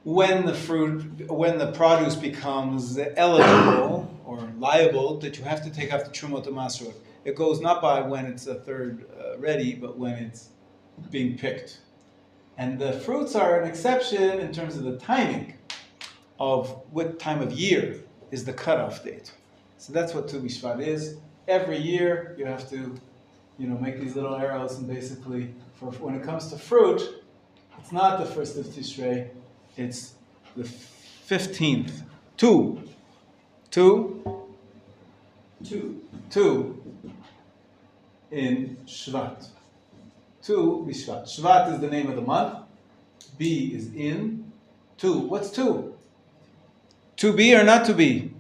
when the produce becomes eligible or liable, that you have to take off the Trumot Masrot. It goes not by when it's a third ready, but when it's being picked. And the fruits are an exception in terms of the timing of what time of year is the cutoff date. So that's what Tu B'Shvat is. Every year you have to, make these little arrows, and basically, when it comes to fruit, it's not the first of Tishrei, it's the 15th. Two in Shvat. Tu B'Shvat. Shvat is the name of the month. B is in. Two. What's two? To be or not to be?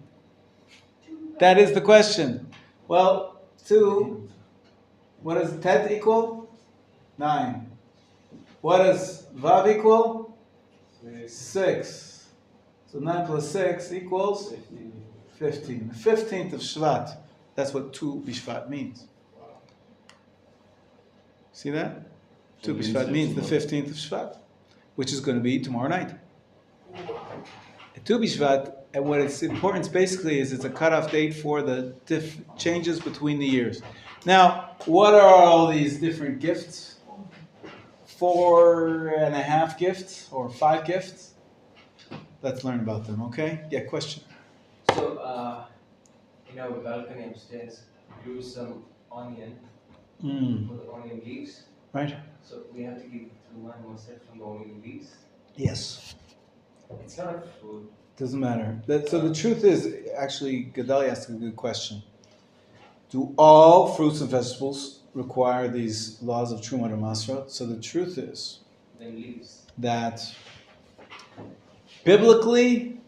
That is the question. Well, two. What does tet equal? 9. What does vav equal? 6. So 9 plus 6 equals 15. The 15th of Shvat. That's what Tu B'Shvat means. See that? Tu B'Shvat means the 15th of Shvat, which is going to be tomorrow night. Tu B'Shvat, and what its importance basically is, it's a cutoff date for the changes between the years. Now, what are all these different gifts? 4.5 gifts or 5 gifts? Let's learn about them, okay? Yeah, question. So, in our balcony upstairs, grew some onion for the onion leaves. Right. So we have to give it to one myself from the onion leaves. Yes. It's not a food. Doesn't matter. So the truth is, actually, Gedalia asked a good question. Do all fruits and vegetables require these laws of Trumot and Masrot? So the truth is that biblically,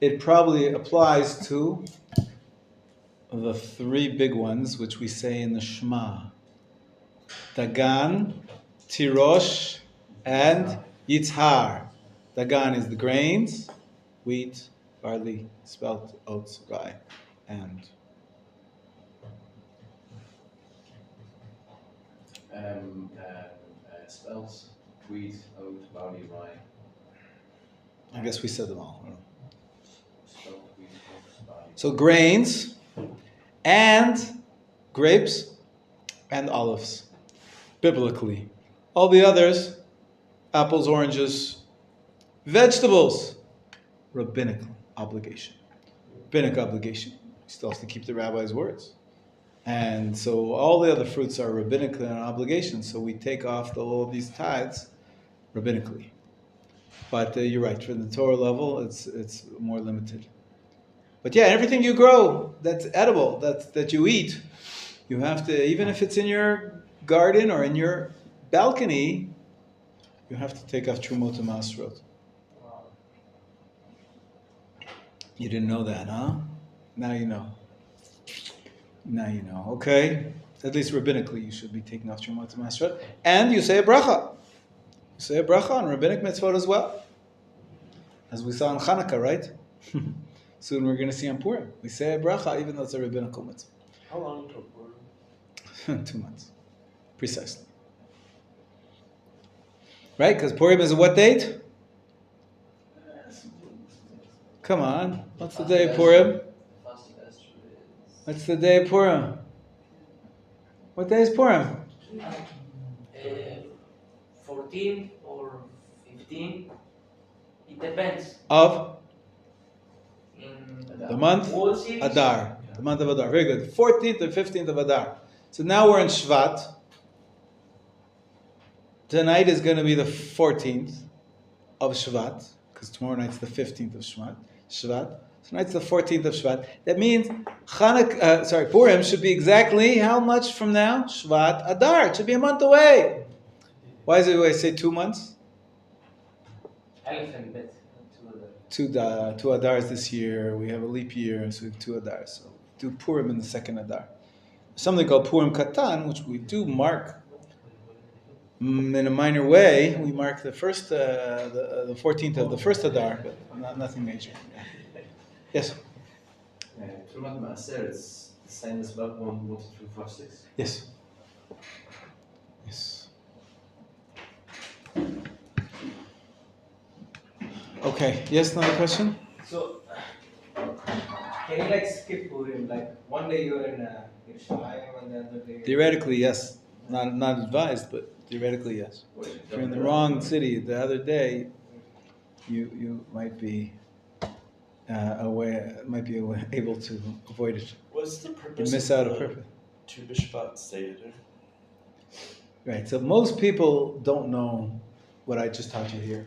it probably applies to the 3 big ones, which we say in the Shema. Dagan, Tirosh, and Yitzhar. Dagan is the grains, wheat, barley, spelt, oats, rye, and Spelt, wheat, oat, barley, rye. I guess we said them all. Spelt, wheat, oat, barley. So grains, and grapes, and olives, biblically. All the others, apples, oranges, vegetables, rabbinic obligation. Rabbinic obligation. You still have to keep the rabbi's words. And so all the other fruits are rabbinically an obligation, so we take off all these tithes rabbinically. But you're right, for the Torah level, it's more limited. But yeah, everything you grow that's edible, that you eat, you have to, even if it's in your garden or in your balcony, you have to take off Trumot and Masrot. You didn't know that, huh? Now you know. Now you know, okay? At least rabbinically, you should be taking off Trumot and Masrot. And you say a bracha. You say a bracha on rabbinic mitzvot as well. As we saw on Hanukkah, right? Soon we're going to see on Purim. We say a bracha even though it's a rabbinical mitzvah. How long until Purim? 2 months. Precisely. Right? Because Purim is a what date? Come on. What's the day of Purim? What's the day of Purim? What day is Purim? 14 or 15. It depends. Of? In The month? all cities, Adar. The month of Adar. Very good. 14th and 15th of Adar. So now we're in Shvat. Tonight is going to be the 14th of Shvat, because tomorrow night's the 15th of Shvat. Tonight's the 14th of Shvat. That means Purim should be exactly how much from now? Shvat Adar. It should be a month away. Why is it always say 2 months? Elephant bit. Two Adars this year. We have a leap year, so we have 2 Adars. So do Purim in the 2nd Adar. Something called Purim Katan, which we do mark In a minor way, we mark the first, the 14th of the first Adar, but nothing major. Yes. Trumat Maaser, it's the same as about 1, 2, 3, 4, 6. Yes. Yes. Okay. Yes. Another question. So, can you like skip Purim? Like one day you're in Yerushalayim and the other day. Theoretically, yes. Not advised, but theoretically, yes. If you're in the wrong city the other day, you might be able to avoid it. What's the purpose? You miss of out a the purpose. Tu B'Shvat Seder? Right. So most people don't know what I just taught you here.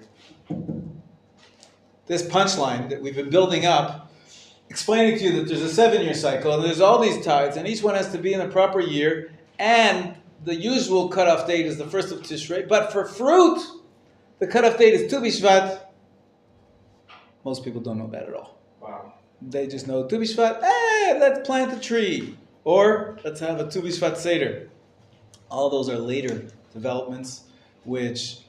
This punchline that we've been building up, explaining to you that there's a 7-year cycle and there's all these tides, and each one has to be in the proper year, and the usual cutoff date is the 1st of Tishrei. But for fruit, the cutoff date is Tu B'Shvat. Most people don't know that at all. Wow. They just know Tu B'Shvat, let's plant a tree. Or let's have a Tu B'Shvat Seder. All those are later developments, which,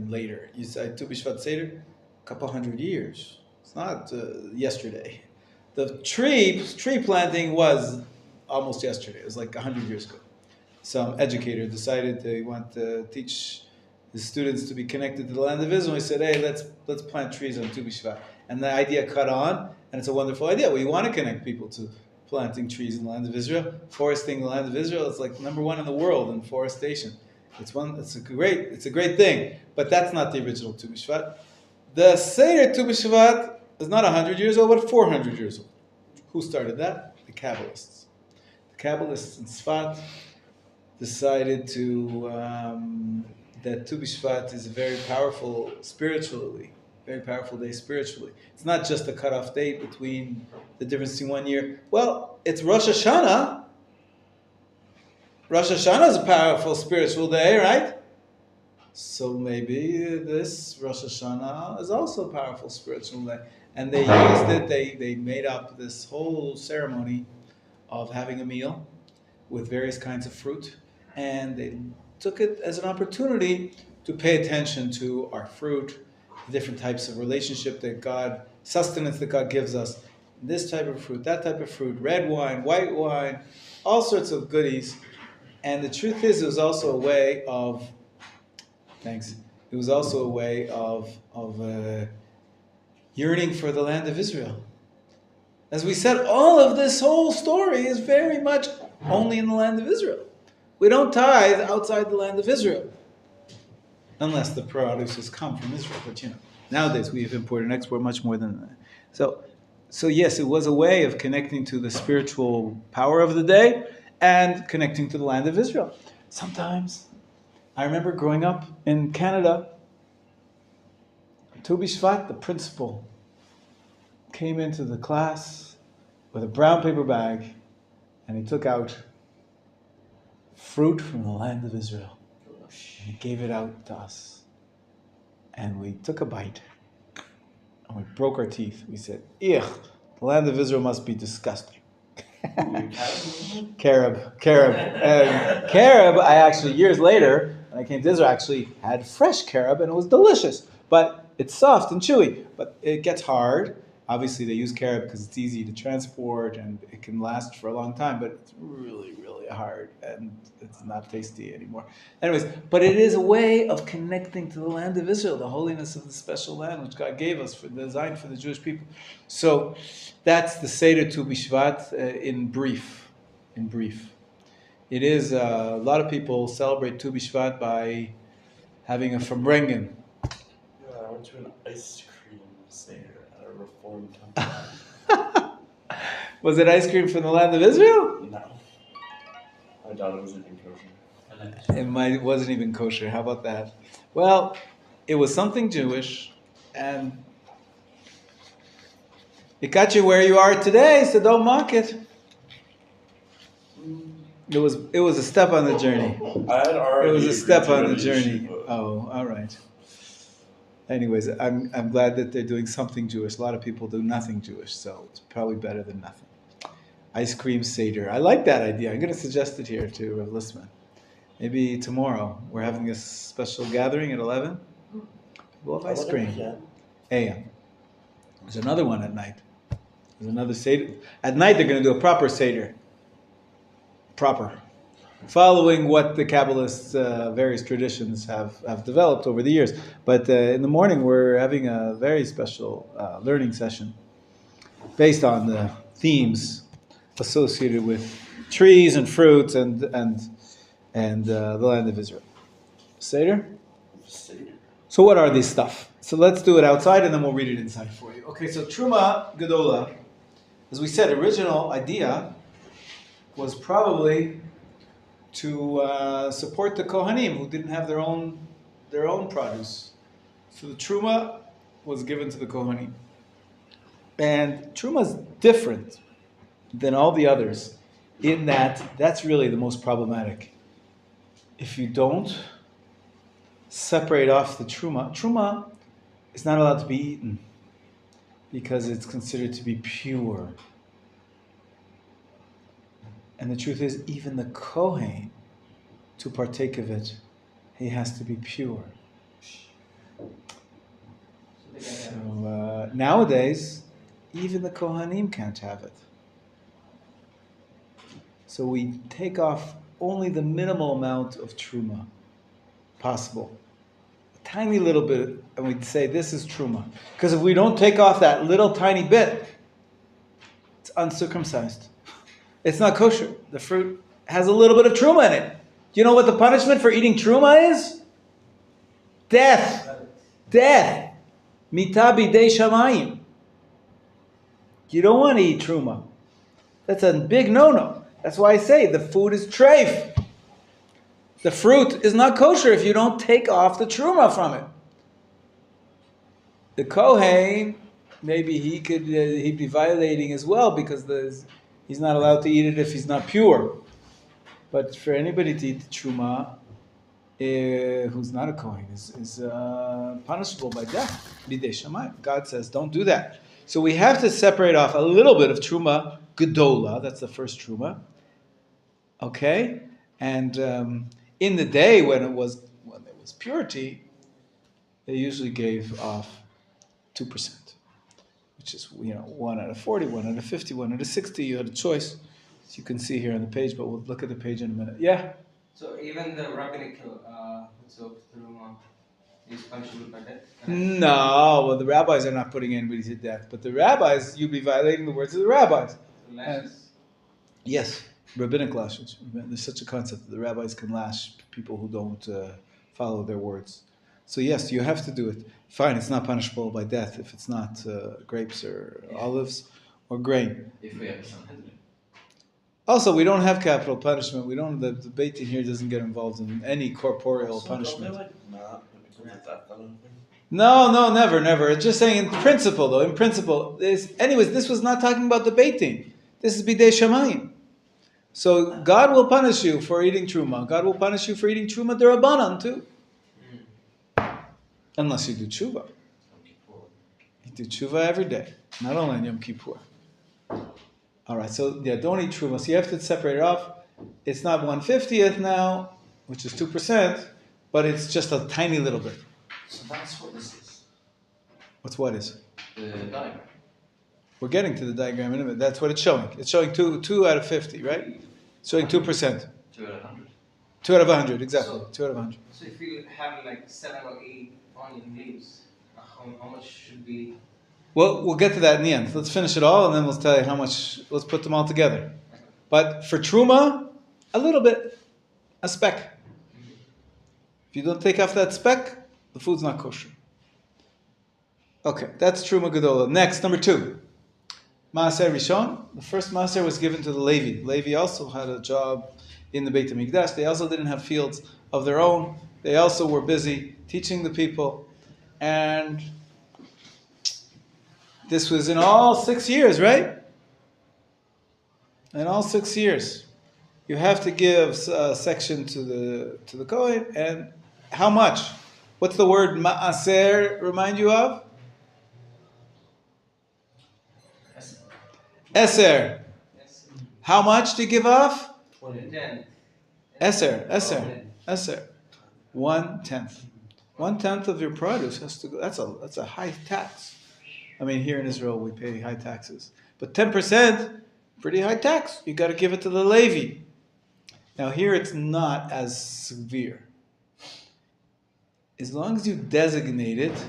later. You say Tu B'Shvat Seder, a couple hundred years. It's not yesterday. The tree planting was almost yesterday. It was like 100 years ago. Some educator decided they want to teach his students to be connected to the land of Israel. He said, hey, let's plant trees on Tu B'Shvat. And the idea caught on, and it's a wonderful idea. We want to connect people to planting trees in the land of Israel. Foresting the land of Israel is like #1 in the world in forestation. It's a great thing. But that's not the original Tu B'Shvat. The Seder Tu B'Shvat is not 100 years old, but 400 years old. Who started that? The Kabbalists. The Kabbalists in Sfat decided that Tu B'Shvat is a very powerful day spiritually. It's not just a cutoff date between the difference between 1 year. Well, it's Rosh Hashanah. Rosh Hashanah is a powerful spiritual day, right? So maybe this Rosh Hashanah is also a powerful spiritual day. And they used it, they made up this whole ceremony of having a meal with various kinds of fruit. And they took it as an opportunity to pay attention to our fruit, the different types of relationship that God, sustenance that God gives us. This type of fruit, that type of fruit, red wine, white wine, all sorts of goodies. And the truth is, it was also a way of yearning for the land of Israel. As we said, all of this whole story is very much only in the land of Israel. We don't tithe outside the land of Israel, unless the produces come from Israel. But nowadays we have import and export much more than that. So yes, it was a way of connecting to the spiritual power of the day and connecting to the land of Israel. Sometimes, I remember growing up in Canada, Tu B'Shvat, the principal, came into the class with a brown paper bag, and he took out fruit from the land of Israel. And he gave it out to us. And we took a bite, and we broke our teeth. We said, "Ugh, the land of Israel must be disgusting." Carob. And carob, I actually, years later, when I came to Israel, actually had fresh carob, and it was delicious. But it's soft and chewy, but it gets hard. Obviously, they use carob because it's easy to transport, and it can last for a long time, but it's really, really hard, and it's not tasty anymore. Anyways, but it is a way of connecting to the land of Israel, the holiness of the special land which God gave us, designed for the Jewish people. So that's the Seder Tu B'Shvat in brief. It is, a lot of people celebrate Tu B'Shvat by having a Farbrengen. Yeah, I went to an ice cream Seder at a Reform temple. Was it ice cream from the land of Israel? No. I doubt it was even kosher. It wasn't even kosher. How about that? Well, it was something Jewish, and it got you where you are today, so don't mock it. It was a step on the journey. I had already It was a step on the agreed to journey. Yeshiva. Oh, all right. Anyways, I'm glad that they're doing something Jewish. A lot of people do nothing Jewish, so it's probably better than nothing. Ice cream Seder. I like that idea. I'm going to suggest it here to Rav Listman. Maybe tomorrow. We're having a special gathering at 11. We'll have ice 11 cream. p.m. AM. There's another one at night. There's another Seder. At night, they're going to do a proper Seder. Proper. Following what the Kabbalists' various traditions have developed over the years. But in the morning, we're having a very special learning session based on the themes associated with trees and fruits and the land of Israel. Seder? Seder. So what are these stuff? So let's do it outside and then we'll read it inside for you. Okay, so Truma Gedola, as we said, original idea was probably to support the Kohanim who didn't have their own produce. So the Truma was given to the Kohanim. And Truma is different than all the others in that that's really the most problematic. If you don't separate off the Truma is not allowed to be eaten because it's considered to be pure. And the truth is, even the Kohen, to partake of it, he has to be pure. So nowadays, even the Kohanim can't have it. So we take off only the minimal amount of Truma possible. A tiny little bit, and we'd say this is Truma. Because if we don't take off that little tiny bit, it's uncircumcised. It's not kosher. The fruit has a little bit of Truma in it. Do you know what the punishment for eating Truma is? Death. Death. Mita bidei shamayim. You don't want to eat Truma. That's a big no-no. That's why I say the food is treif. The fruit is not kosher if you don't take off the Truma from it. The Kohen, maybe he'd be violating as well because he's not allowed to eat it if he's not pure. But for anybody to eat the Truma who's not a Kohen is punishable by death. Bidei shamayim. God says, don't do that. So we have to separate off a little bit of Truma Gedola. That's the first Truma. Okay? And in the day when there was purity, they usually gave off 2%, which is 1 out of 40, 1 out of 50, 1 out of 60. You had a choice, as you can see here on the page. But we'll look at the page in a minute. Yeah. So even the rabbinic Truma is punishable by death? No, well the rabbis are not putting anybody to death, but the rabbis, you'd be violating the words of the rabbis. Yes, rabbinic lashes. There's such a concept that the rabbis can lash people who don't follow their words. So yes, you have to do it. Fine, it's not punishable by death if it's not grapes or olives or grain. If we have some. Also, we don't have capital punishment. The Beit Din here doesn't get involved in any corporeal punishment. Don't they not put people to death on anything? No, never. It's just saying in principle, though. In principle, anyways, this was not talking about the Beit Din. This is bidei shamayim. So God will punish you for eating truma. God will punish you for eating truma derabanan too, unless you do tshuva. You do tshuva every day, not only on Yom Kippur. All right, so don't eat truma. So you have to separate it off. It's not 1/50th now, which is 2%, but it's just a tiny little bit. So that's what this is. What is? The diagram. We're getting to the diagram in a minute. That's what it's showing. It's showing 2 out of 50, right? It's showing 2%. 2 out of 100. 2 out of 100, exactly. 2 out of 100. So if you have like 7 or 8 onion leaves, how much should be? Well, we'll get to that in the end. Let's finish it all, and then we'll tell you how much. Let's put them all together. But for truma, a little bit, a speck. If you don't take off that speck, the food's not kosher. Okay, that's truma gedola. Next, number 2. Maaser Rishon. The first Maaser was given to the Levi. Levi also had a job in the Beit HaMikdash. They also didn't have fields of their own. They also were busy teaching the people. And this was in all 6 years, right? In all 6 years. You have to give a section to the Kohen. And how much? What's the word Maaser remind you of? Eser. How much to give off? 10. Eser. Aser. 1/10. 1/10 of your produce has to go. That's a high tax. I mean, here in Israel we pay high taxes, but 10%, pretty high tax. You got to give it to the Levi. Now here it's not as severe. As long as you designate it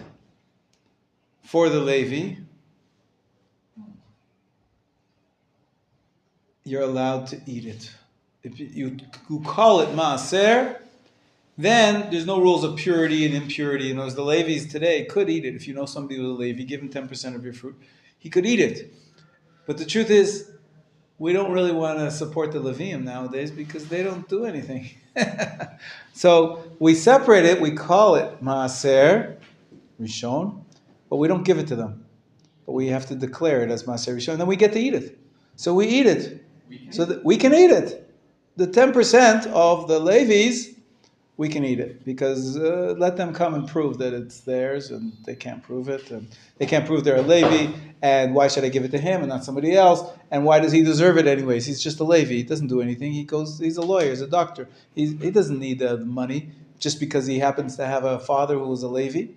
for the Levi, you're allowed to eat it. If you call it maaser, then there's no rules of purity and impurity. And as the Levis today could eat it. If you know somebody with a Levi, give him 10% of your fruit. He could eat it. But the truth is, we don't really want to support the Levium nowadays because they don't do anything. So we separate it, we call it maaser rishon, but we don't give it to them. But we have to declare it as maaser rishon, and then we get to eat it. So we eat it. So that we can eat it. The 10% of the Levies, we can eat it because let them come and prove that it's theirs, and they can't prove it, and they can't prove they're a Levi, and why should I give it to him and not somebody else? And why does he deserve it anyways? He's just a Levi. He doesn't do anything. He's a lawyer. He's a doctor. He doesn't need the money just because he happens to have a father who was a Levi.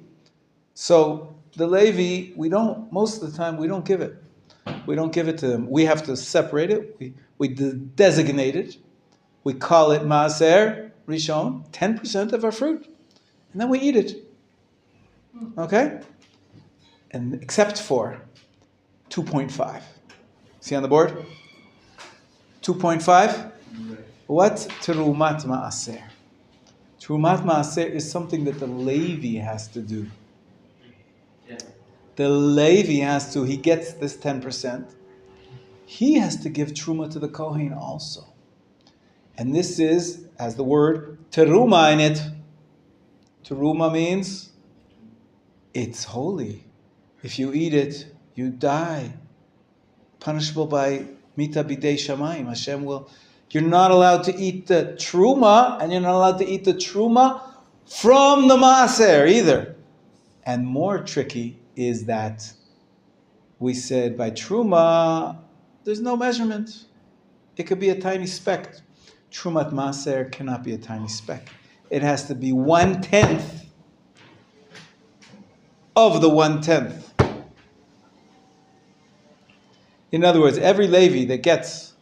So the Levi, most of the time we don't give it. We don't give it to them. We have to separate it. We designate it. We call it maaser rishon, 10% of our fruit, and then we eat it. Okay? And except for 2.5. See on the board? 2.5. What's terumat maaser? Terumat maaser is something that the Levi has to do. Yeah. The Levi he gets this 10%. He has to give truma to the Kohen also. And this has the word teruma in it. Teruma means it's holy. If you eat it, you die. Punishable by mita bidei shamayim. Hashem will. You're not allowed to eat the truma, and you're not allowed to eat the truma from the maaser either. And more tricky is that we said by truma, there's no measurement. It could be a tiny speck. Trumat maaser cannot be a tiny speck. It has to be 1/10 of the 1/10. In other words, every Levi that gets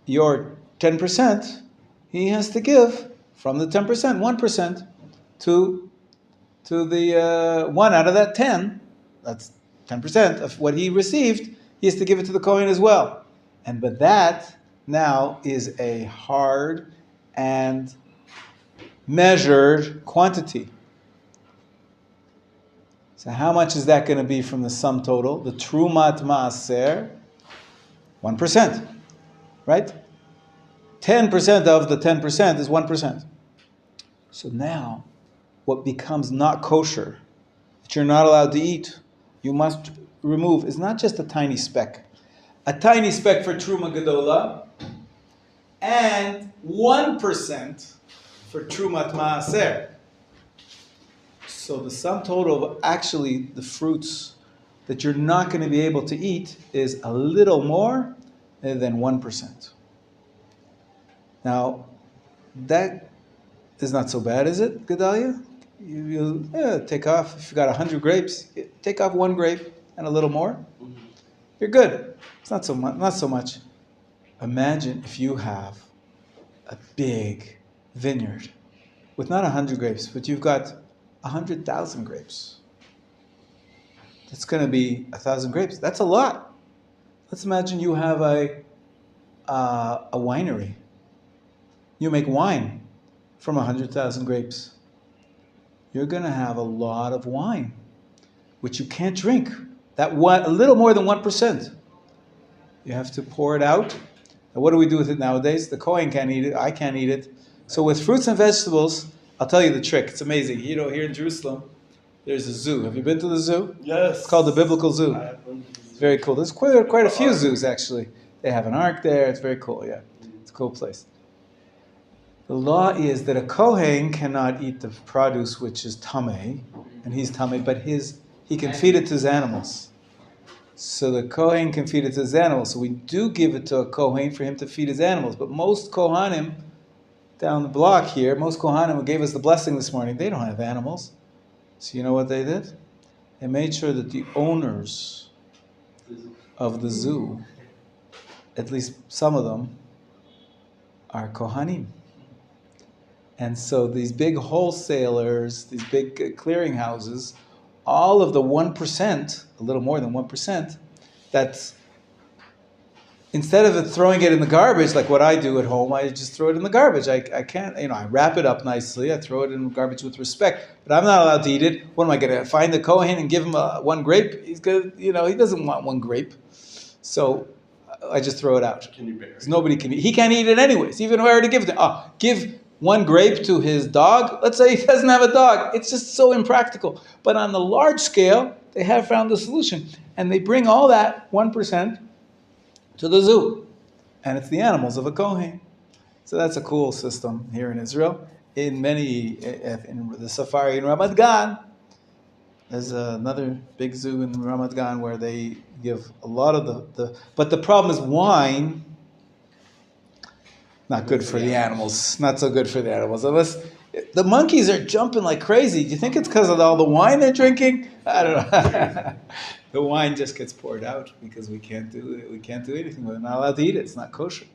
your 10%, he has to give from the 10%, 1% to the 1 out of that 10. That's 10% of what he received. He has to give it to the Kohen as well. But that now is a hard and measured quantity. So how much is that going to be from the sum total? The Trumat Maaser, 1%, right? 10% of the 10% is 1%. So now, what becomes not kosher, that you're not allowed to eat, you must remove, is not just a tiny speck. A tiny speck for Truma Gedola, and 1% for Trumat Maaser. So the sum total of actually the fruits that you're not going to be able to eat is a little more than 1%. Now, that is not so bad, is it, Gedalia? You take off, if you got 100 grapes, take off 1 grape and a little more. You're good. It's not so much. Imagine if you have a big vineyard with not 100 grapes, but you've got 100,000 grapes. That's going to be 1,000 grapes. That's a lot. Let's imagine you have a winery. You make wine from 100,000 grapes. You're going to have a lot of wine, which you can't drink. A little more than 1%. You have to pour it out. And what do we do with it nowadays? The Kohen can't eat it. I can't eat it. So with fruits and vegetables, I'll tell you the trick. It's amazing. Here in Jerusalem, there's a zoo. Have you been to the zoo? Yes. It's called the Biblical Zoo. I have been to the zoo. It's very cool. There's quite a few zoos, actually. They have an ark there. It's very cool, yeah. It's a cool place. The law is that a Kohen cannot eat the produce which is tameh, and he's tameh, but he can feed it to his animals. So the Kohen can feed it to his animals. So we do give it to a Kohen for him to feed his animals. But most Kohanim down the block here, most Kohanim who gave us the blessing this morning, they don't have animals. So you know what they did? They made sure that the owners of the zoo, at least some of them, are Kohanim. And so these big wholesalers, these big clearinghouses, all of the 1%, a little more than 1%, that's instead of throwing it in the garbage like what I do at home, I just throw it in the garbage. I can't, I wrap it up nicely. I throw it in the garbage with respect, but I'm not allowed to eat it. What am I going to find the Kohen and give him one grape? He's good, he doesn't want one grape. So I just throw it out. Can you bury it? Nobody can eat. He can't eat it anyways, even if I were to give it to him. Give one grape to his dog. Let's say he doesn't have a dog. It's just so impractical. But on the large scale, they have found a solution. And they bring all that 1% to the zoo. And it's the animals of a Kohen. So that's a cool system here in Israel. In the safari in Ramat Gan, there's another big zoo in Ramat Gan where they give a lot of but the problem is wine, not good for the animals. Not so good for the animals. Unless the monkeys are jumping like crazy. Do you think it's because of all the wine they're drinking? I don't know. The wine just gets poured out because we can't do anything with it. We're not allowed to eat it. It's not kosher.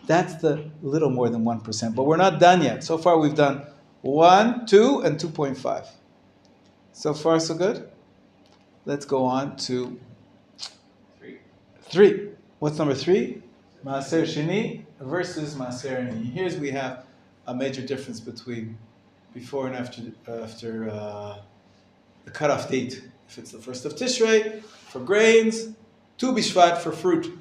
That's the little more than 1%. But we're not done yet. So far we've done 1, 2, and 2.5. So far so good. Let's go on to 3. What's number 3? Maaser Sheni versus Maaser Ani. Here's we have a major difference between before and after the cutoff date. If it's the 1st of Tishrei for grains, Tu B'Shvat for fruit.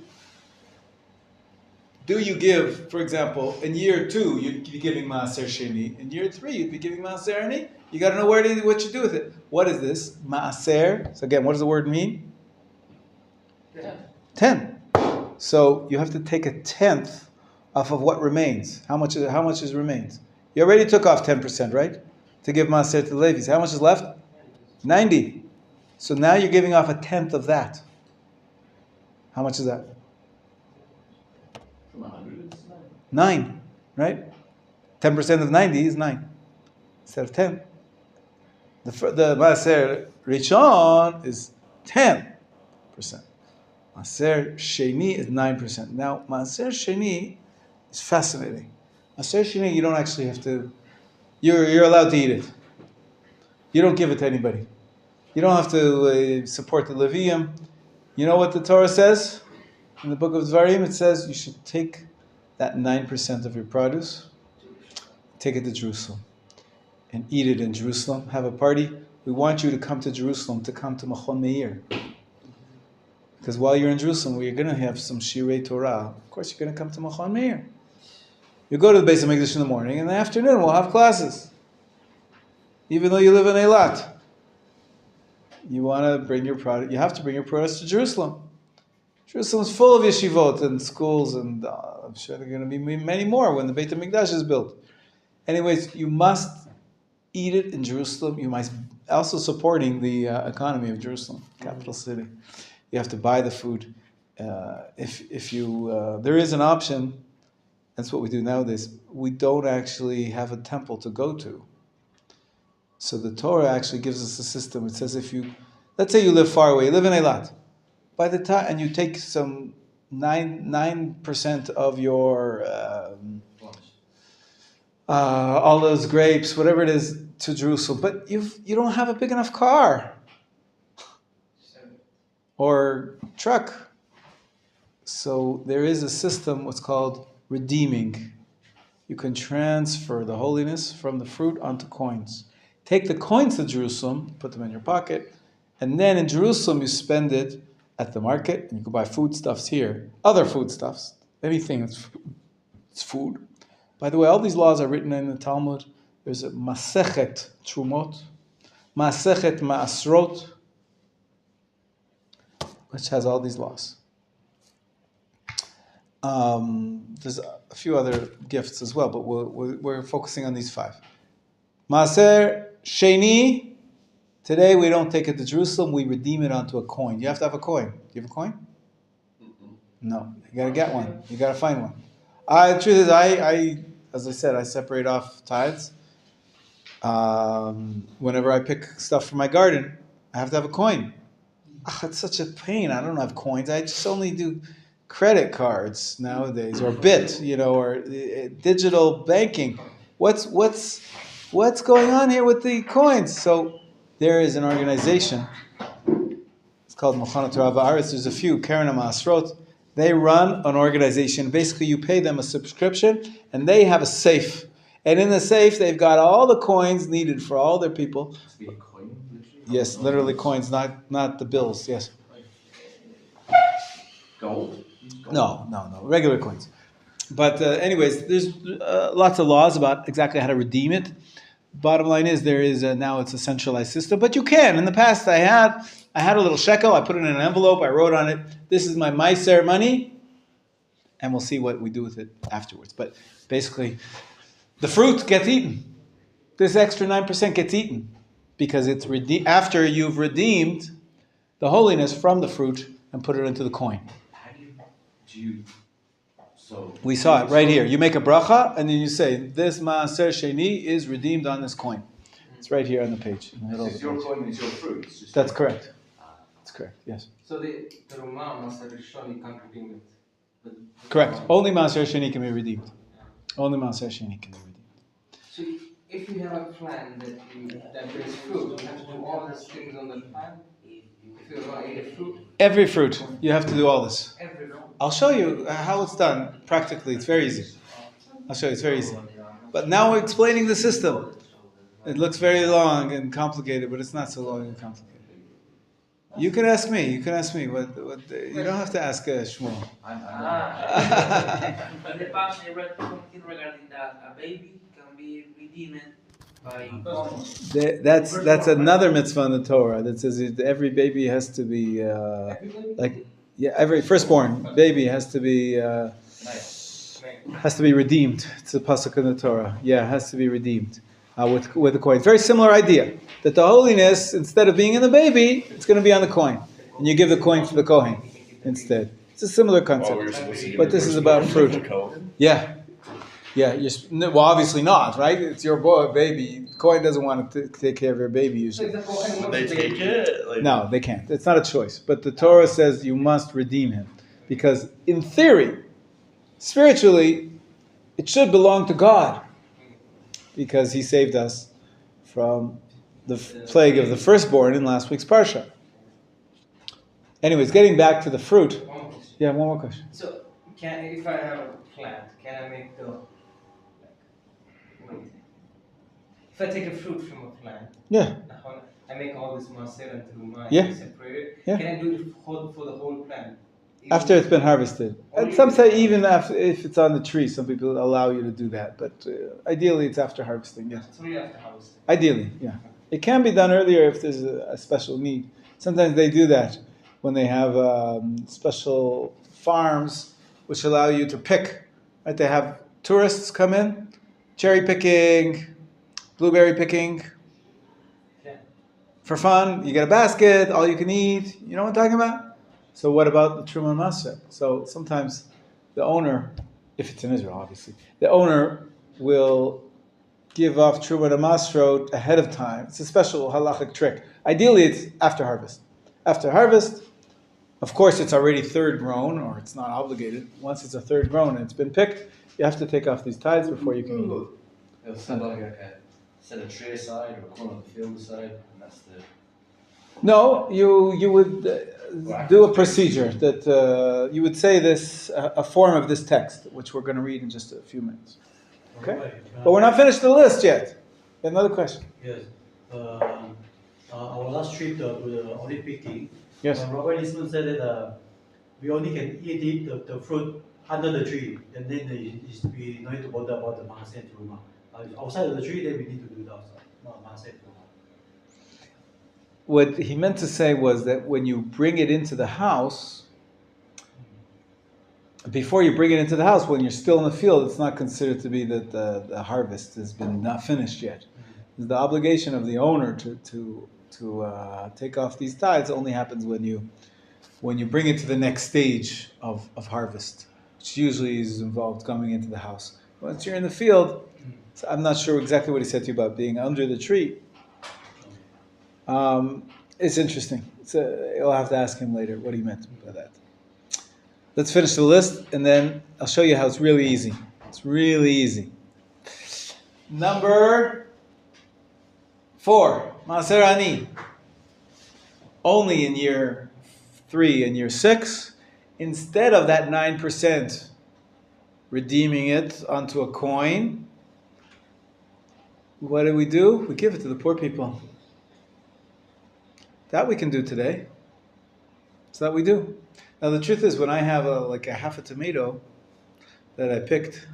Do you give, for example, in year 2 you'd be giving Maaser Sheni, in year 3 you'd be giving Maaser Ani? You got to know what you do with it. What is this? Maaser. So again, what does the word mean? 10. So you have to take a tenth off of what remains. How much is remains? You already took off 10%, right? To give Maaser to the Levites. How much is left? 90. So now you're giving off a tenth of that. How much is that? From 100, it's 9, right? 10% of 90 is 9 instead of 10. The Maaser Rishon is 10%. Maaser Sheni is 9%. Now, Maaser Sheni is fascinating. Maaser Sheni, you don't actually have to, you're allowed to eat it. You don't give it to anybody. You don't have to support the Levium. You know what the Torah says? In the book of Dvarim, it says you should take that 9% of your produce, take it to Jerusalem, and eat it in Jerusalem. Have a party. We want you to come to Jerusalem, to come to Machon Meir. Because while you're in Jerusalem, we're going to have some Shirei Torah. Of course, you're going to come to Machon Meir. You go to the Beis HaMikdash in the morning, in the afternoon we'll have classes. Even though you live in Eilat. You want to bring your product. You have to bring your products to Jerusalem. Jerusalem is full of yeshivot and schools, and I'm sure there are going to be many more when the Beit HaMikdash is built. Anyways, you must eat it in Jerusalem. You must also supporting the economy of Jerusalem, capital city. You have to buy the food. If you there is an option. That's what we do nowadays. We don't actually have a temple to go to. So the Torah actually gives us a system. It says let's say you live far away, you live in Eilat. By the time, and you take some 9% of your all those grapes, whatever it is, to Jerusalem, but you don't have a big enough car or truck. So there is a system, what's called redeeming. You can transfer the holiness from the fruit onto coins. Take the coins to Jerusalem, put them in your pocket, and then in Jerusalem you spend it at the market, and you can buy foodstuffs here, other foodstuffs, anything that's food. By the way, all these laws are written in the Talmud. There's a Masechet Trumot, Masechet Ma'asrot, which has all these laws. There's a few other gifts as well, but we're focusing on these 5. Maaser Sheni. Today we don't take it to Jerusalem, we redeem it onto a coin. You have to have a coin. Do you have a coin? No. You gotta get one. You gotta find one. The truth is, as I said, I separate off tithes. Whenever I pick stuff for my garden, I have to have a coin. It's such a pain. I don't have coins. I just only do credit cards nowadays, or bit, or digital banking. What's going on here with the coins? So there is an organization. It's called Machon Meir. There's a few, Karen Masrot. They run an organization. Basically, you pay them a subscription, and they have a safe. And in the safe, they've got all the coins needed for all their people. Yes, literally coins, not the bills. Yes. Gold? No, regular coins. But anyways, there's lots of laws about exactly how to redeem it. Bottom line is there is now it's a centralized system, but you can. In the past, I had a little shekel. I put it in an envelope. I wrote on it, "This is my Meiser money," and we'll see what we do with it afterwards. But basically, the fruit gets eaten. This extra 9% gets eaten because it's after you've redeemed the holiness from the fruit and put it into the coin. How do you so We saw it right here. You make a bracha and then you say, "This maaser sheni is redeemed on this coin." It's right here on the page. In the middle of it's the your page. coin, it's your fruit. It's just That's correct. That's correct. Yes. So the Ruma must have shown you can't redeem it. Correct. Only maaser sheni can be redeemed. Only maaser sheni can be redeemed. So if you have a plan that brings fruit, you have to do all these things on the plan. If you're going to eat a fruit, Every fruit, you have to do all this. every fruit. I'll show you how it's done practically. It's very easy. I'll show you. It's very easy. But now we're explaining the system. It looks very long and complicated, but it's not so long and complicated. You can ask me. You don't have to ask Shmuel. In the past, I read something regarding that a baby can be redeemed by That's another mitzvah in the Torah that says that every baby has to be every firstborn baby has to be redeemed. It's a pasuk in the Torah. Yeah, it has to be redeemed with a coin. Very similar idea that the holiness, instead of being in the baby, it's going to be on the coin, and you give the coin to the kohen instead. It's a similar concept, but this is about fruit. Yeah. Well, obviously not, right? It's your baby. Kohen doesn't want to take care of your baby usually. Would they take it? No, they can't. It's not a choice. But the Torah says you must redeem him. Because in theory, spiritually, it should belong to God. Because he saved us from the plague of the firstborn in last week's Parsha. Anyways, getting back to the fruit. Yeah, one more question. So, if I have a plant, can I make if I take a fruit from a plant, Yeah. I make all this maser and truma, Yeah. separate it. Yeah. Can I do it for the whole plant? After it's been harvested. And some say even after, if it's on the tree, some people allow you to do that. But ideally, it's after harvesting, yes. It's only after harvesting. Ideally, yeah. It can be done earlier if there's a special need. Sometimes they do that when they have special farms which allow you to pick. Right? They have tourists come in, cherry picking, blueberry picking. Yeah. For fun, you get a basket, all you can eat. You know what I'm talking about? So what about the Truma Masrot? So sometimes the owner, if it's in Israel, obviously, the owner will give off Truma Masrot ahead of time. It's a special halachic trick. Ideally, it's after harvest. After harvest, of course, it's already third grown, or it's not obligated. Once it's a third grown and it's been picked, you have to take off these tithes before you can eat it. They'll set a tree aside or a corner of the field aside, and that's the. No, you would do a procedure that you would say this, a form of this text, which we're going to read in just a few minutes. Okay? But we're not finished the list yet. Another question. Yes. Our last trip to the Olympic King, Yes. Rabbi Lisman said that we only can eat the fruit under the tree, and then we don't need to bother about the Maaseh and Truma. Outside of the tree, then we need to do that outside, not Maaseh and Truma. What he meant to say was that when you bring it into the house, before you bring it into the house, when you're still in the field, it's not considered to be that the harvest has been not finished yet. The obligation of the owner to take off these tithes only happens when you bring it to the next stage of harvest, which usually is involved coming into the house. Once you're in the field, so I'm not sure exactly what he said to you about being under the tree. It's interesting. You'll have to ask him later what he meant by that. Let's finish the list, and then I'll show you how it's really easy. It's really easy. Number 4, Maaser Ani. Only in year 3 and year 6, instead of that 9%, redeeming it onto a coin, what do? We give it to the poor people. That we can do today. So that we do. Now the truth is, when I have a half a tomato that I picked,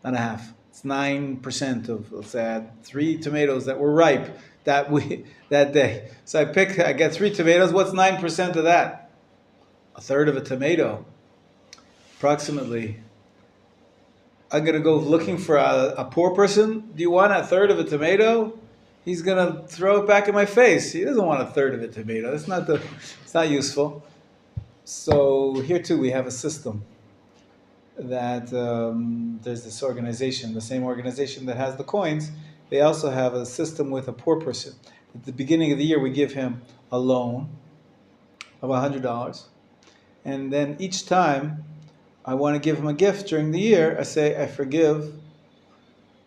not a half, it's 9% of, let's say I had 3 tomatoes that were ripe that day. So I get 3 tomatoes. What's 9% of that? A third of a tomato, approximately. I'm going to go looking for a poor person. Do you want a third of a tomato? He's going to throw it back in my face. He doesn't want a third of a tomato. It's not useful. So here too we have a system that there's this organization, the same organization that has the coins. They also have a system with a poor person. At the beginning of the year, we give him a loan of $100. And then each time I want to give him a gift during the year, I say, I forgive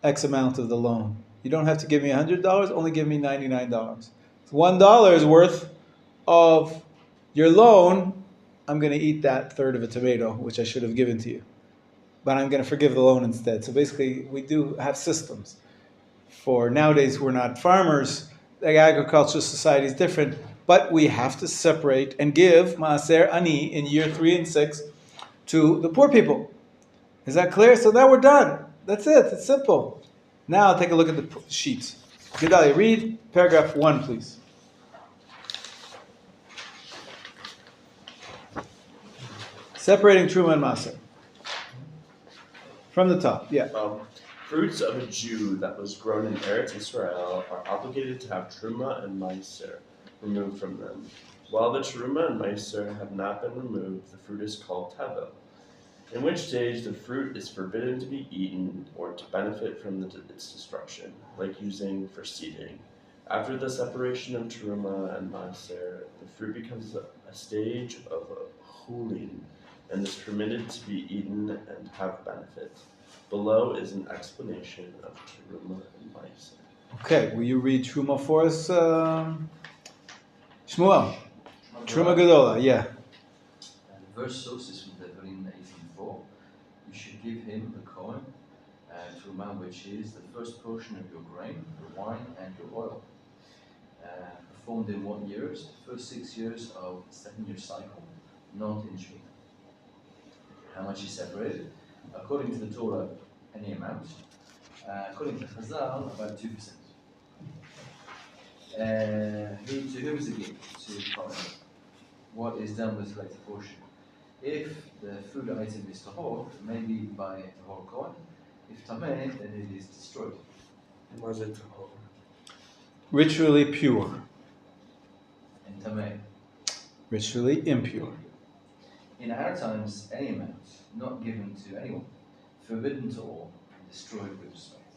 X amount of the loan. You don't have to give me $100, only give me $99. So $1 is worth of your loan. I'm going to eat that third of a tomato, which I should have given to you. But I'm going to forgive the loan instead. So basically, we do have systems. For nowadays, we're not farmers. The agricultural society is different. But we have to separate and give Maaser Ani in year 3 and 6 to the poor people. Is that clear? So now we're done. That's it. It's simple. Now take a look at the sheets. Gedalia, read paragraph 1, please. Separating Truma and Maaser. From the top, yeah. Fruits of a Jew that was grown in Eretz Israel are obligated to have Truma and Meiser removed from them. While the Truma and Meiser have not been removed, the fruit is called Tevel, in which stage the fruit is forbidden to be eaten or to benefit from its destruction, like using for seeding. After the separation of Truma and Meiser, the fruit becomes a stage of a chulin, and is permitted to be eaten and have benefit. Below is an explanation of Truma and Meiser. Okay, will you read Truma for us, Shmuel? Truma Gedola, yeah. Verse sources from Devarim 18:4. You should give him the coin, Truma, which is the first portion of your grain, your wine, and your oil. Performed in 1 year, the first 6 years of the 7-year cycle, not in Shemitah. How much is separated? According to the Torah, any amount. According to Chazal, about 2%. To whom is it given? To Kohen. What is done with the later portion? If the food item is tahor, maybe by tahor Kohen. If tameh, then it is destroyed. Why is it tahor? Ritually pure. And tameh. Ritually impure. In our times, any amount, not given to anyone, forbidden to all, and destroyed with respect.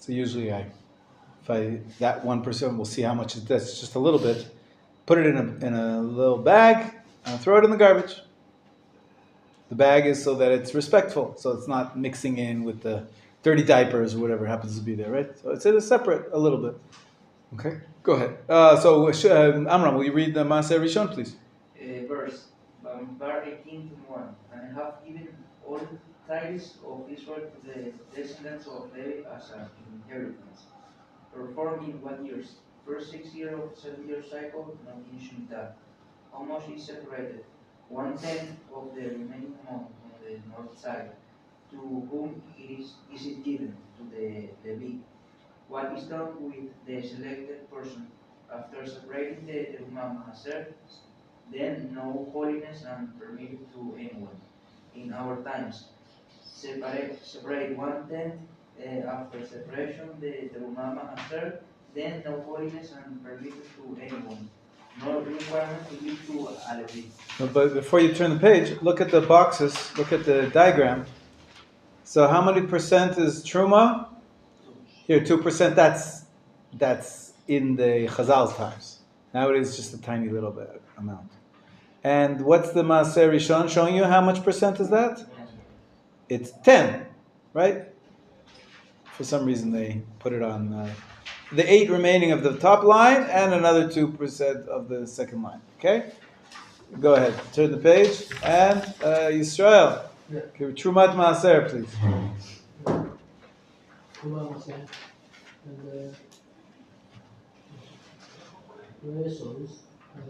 So usually that 1%, we'll see how much that's just a little bit, put it in a little bag, and throw it in the garbage. The bag is so that it's respectful, so it's not mixing in with the dirty diapers or whatever happens to be there, right? So it's separate a little bit. Okay, go ahead. Amram, will you read the Maaser Rishon, please? Verse Bamidbar 18:1, and I have given all tribes of Israel to the descendants of Levi as an inheritance. Performed in 1 year, first 6 years of 7-year cycle, not in Shemitah. How much is separated? 1/10 of the remaining amount on the north side. To whom is it given? To the Levi. What is done with the selected person? After separating the Terumah Maaser, then no holiness and permitted to anyone. In our times, separate 1/10 after separation the Terumah Maaser, then no holiness and permitted to anyone. No requirement to give to a Levi. But before you turn the page, look at the boxes, look at the diagram. So how many percent is truma? Here, 2%. That's in the Chazal's times. Nowadays, it's just a tiny little bit amount. And what's the Maaser Rishon showing you? How much percent is that? It's 10, right? For some reason, they put it on the 8 remaining of the top line and another 2% of the second line. Okay? Go ahead. Turn the page. And Yisrael. Yeah. Okay, Trumat Maaser, please. And Resource and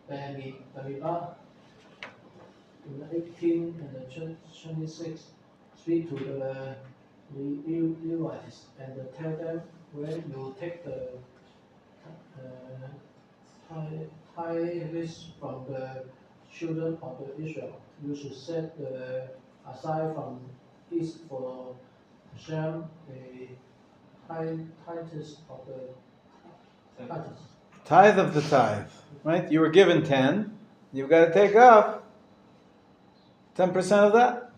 Bamida in 18 and 26 speak to the Levites and tell them when you take the tithes from the children of the Israel, you should set aside from it for Shem the tithes of the tithes. Tithe of the tithe, right? You were given 10. You've got to take off 10% of that.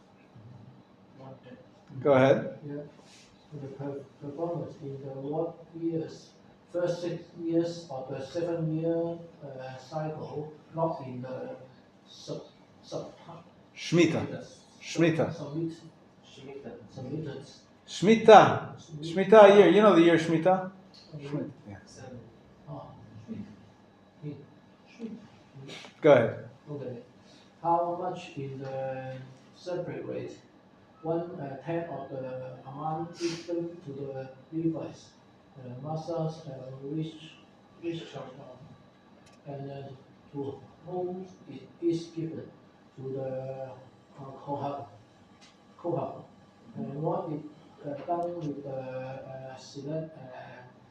Go ahead. Yeah. The performance in the what years, first 6 years of the 7-year cycle, not in the sub Shemitah. Shemitah. Submitted. Shemitah year. You know the year Shemitah? Yeah. Go ahead. Okay. How much is the separate rate? 1/10 of the amount given to the Levites, masters, which and to whom it is given to the Kohath. And what is done with the select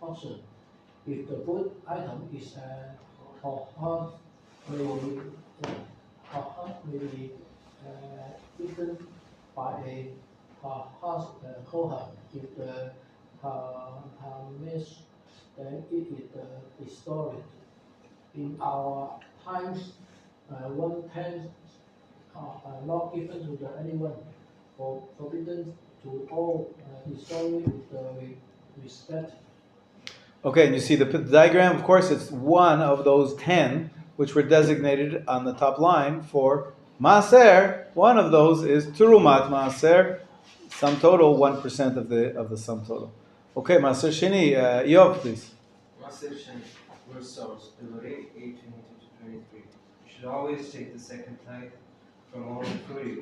portion? If the food item is Kohath, may be eaten by a Kohath. If the Hamish, then it is restored. In our times, 1/10 are not given to anyone, forbidden to all, restored with respect. Okay, and you see the diagram, of course, it's one of those 10 which were designated on the top line for Maaser. One of those is Terumat Maaser, sum total 1% of the sum total. Okay, Maaser Sheni, Yov, please. Maaser Sheni, verse source, Devarim 8:22-23. You should always take the second tithe from all the food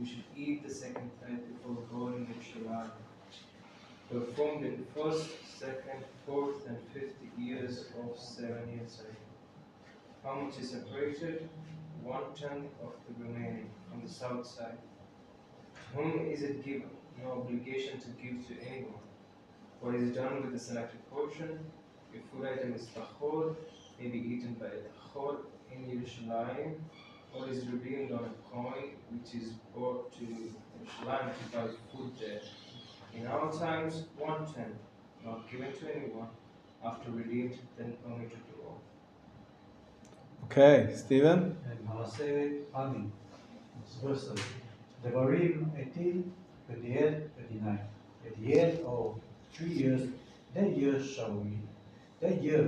you should eat the second tithe before going into Shalom. Performed in first, second, fourth, and 5th years of 7-year cycle. How much is separated? 1/10 of the remaining from the south side. To whom is it given? No obligation to give to anyone. What is done with the selected portion? If food item is tachor, may be eaten by a tachor in Yerushalayim, or is redeemed on a coin which is brought to Yerushalayim to buy food there. In our times, 1/10, not given to anyone, after redeemed, then permitted to all. Okay, Stephen? And Maaser Ani, verse Devarim 18, 28, 29. At the end of 3 years, that year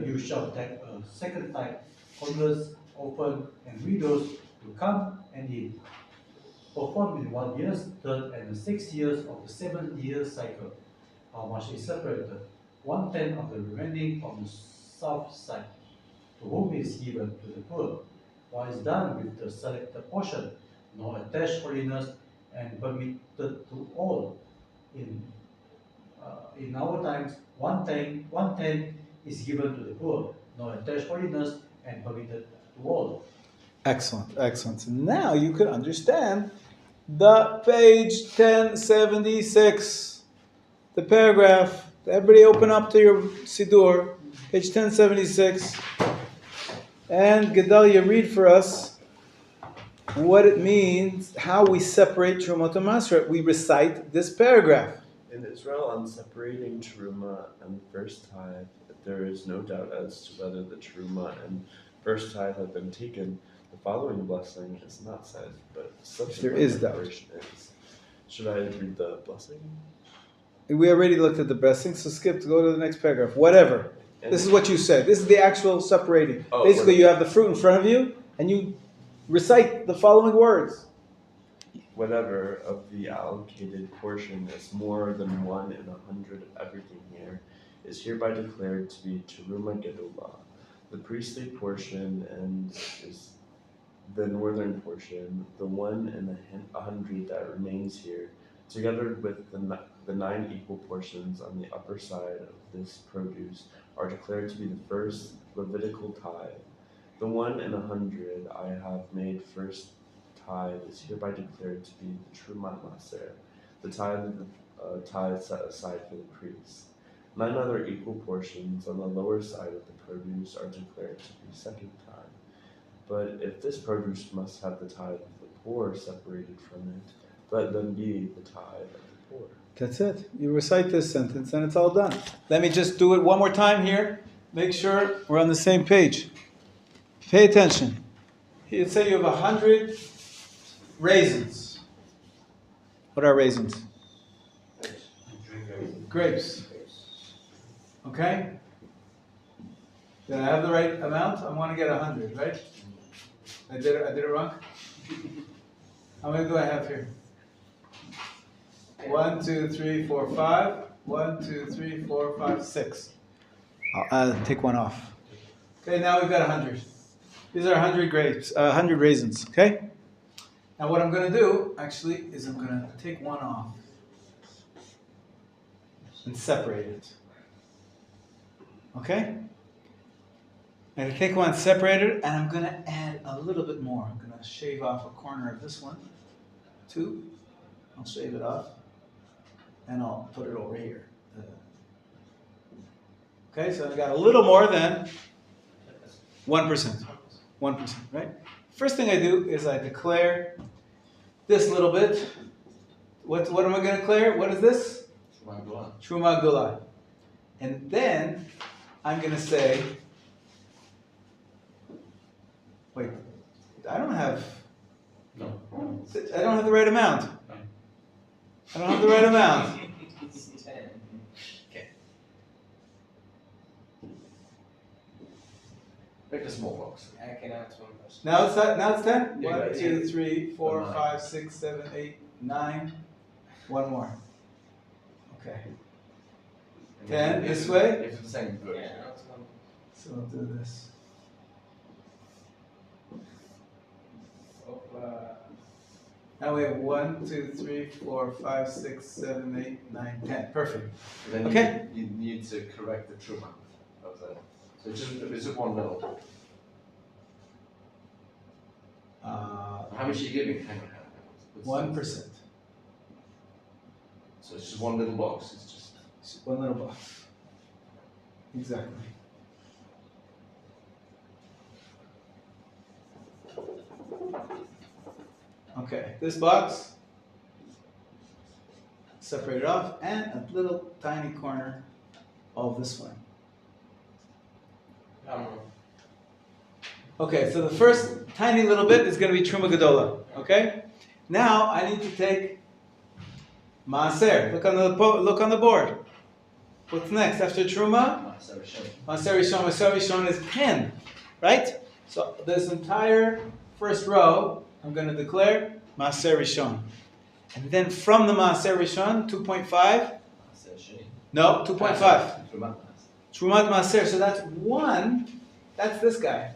you shall take a second tithe, homeless, orphan, and widows to come and eat. Performed in 1 year, third, and 6 years of the 7-year cycle. How much is separated? 1/10 of the remaining from the south side. To whom is given to the poor. What is done with the selected portion? No attached holiness and permitted to all. In our times, 1/10 is given to the poor. No attached holiness and permitted to all. Excellent, excellent. So now you can understand the page 1076, the paragraph. Everybody open up to your Siddur, page 1076. And Gedalia, read for us what it means, how we separate Trumot and Maaser. We recite this paragraph. In Israel, on separating Truma and first tithe, there is no doubt as to whether the Truma and first tithe have been taken. The following blessing is not said, but subsequent There is doubt. separation is. Should I read the blessing? We already looked at the blessing, so go to the next paragraph. Whatever. This is what you said. This is the actual separating. Basically, you have the fruit in front of you, and you recite the following words. Whatever of the allocated portion is more than 1 in 100 of everything here is hereby declared to be Teruma Gedolah, the priestly portion, and is the northern portion, the 1 in 100 that remains here, together with the 9 equal portions on the upper side of this produce, are declared to be the first Levitical tithe. The 1 in 100 I have made first tithe is hereby declared to be the Trumat Maser, the tithe set aside for the priests. 9 other equal portions on the lower side of the produce are declared to be second tithe. But if this produce must have the tithe of the poor separated from it, let them be the tithe of the poor. That's it. You recite this sentence and it's all done. Let me just do it one more time here. Make sure we're on the same page. Pay attention. You'd say you have 100 raisins. What are raisins? Grapes. Okay? Did I have the right amount? I want to get 100, right? I did it wrong? How many do I have here? 1, 2, 3, 4, 5. 1, 2, 3, 4, 5, 6. I'll take one off. Okay, now we've got 100. These are 100 grapes, 100 raisins, okay? Now what I'm going to do, actually, is I'm going to take one off and separate it. Okay? I'm going to take one separated, and I'm going to add a little bit more. I'm going to shave off a corner of this one. 2. I'll shave it off, and I'll put it over here. Okay, so I got a little more than 1%. 1%, right? First thing I do is I declare this little bit. What am I going to declare? What is this? Truma Gdula. And then I'm going to say, wait, I don't have the right amount. I don't have the right amount. Make a small box. I can add one person. Now it's 10? Yeah, 1, 2, 3, 4, Nine. 5, 6, 7, 8, 9. One more. Okay. 10 this way. If it's the same version. Yeah, now it's one. So I'll do this. Now we have 1, 2, 3, 4, 5, 6, 7, 8, 9, 10. Perfect. Then Okay. you need to correct the truma of that. So it's just one little. How much are you giving? Hang on. 1%. So it's just one little box. It's just One little box. Exactly. Okay, this box, separate it off, and a little tiny corner of this one. Okay, so the first tiny little bit is going to be Truma Gedolah. Okay, now I need to take Maaser. Look on the board. What's next after Truma? Maaser Rishon. Maaser Rishon is 10, right? So this entire first row, I'm going to declare Maaser Rishon. And then from the Maaser Rishon, 2.5. No, 2.5. Trumat Maaser. So that's 1. That's this guy.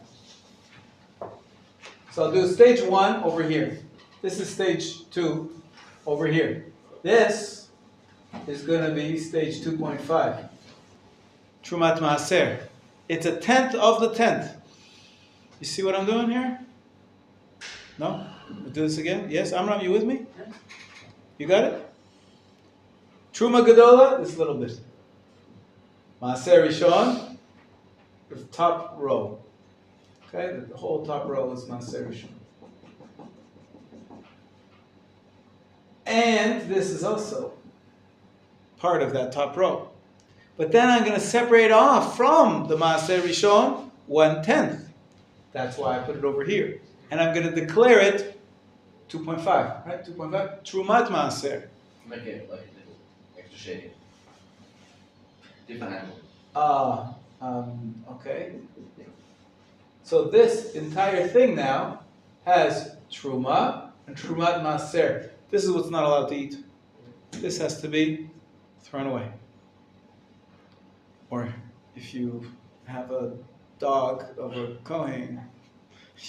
So I'll do stage 1 over here. This is stage 2 over here. This is going to be stage 2.5. Trumat Maaser. It's a 10th of the 10th. You see what I'm doing here? No? We'll do this again? Yes? Amram, you with me? You got it? Truma Gedolah, this little bit. Maaser Rishon, the top row. Okay, the whole top row is Maaser Rishon. And this is also part of that top row. But then I'm going to separate off from the Maaser Rishon 1/10. That's why I put it over here. And I'm going to declare it 2.5, right? 2.5. Trumat maaser. Make it like a little extra shading. Different angle. Okay. So this entire thing now has truma and trumat maaser. This is what's not allowed to eat. This has to be thrown away. Or if you have a dog of a Kohen,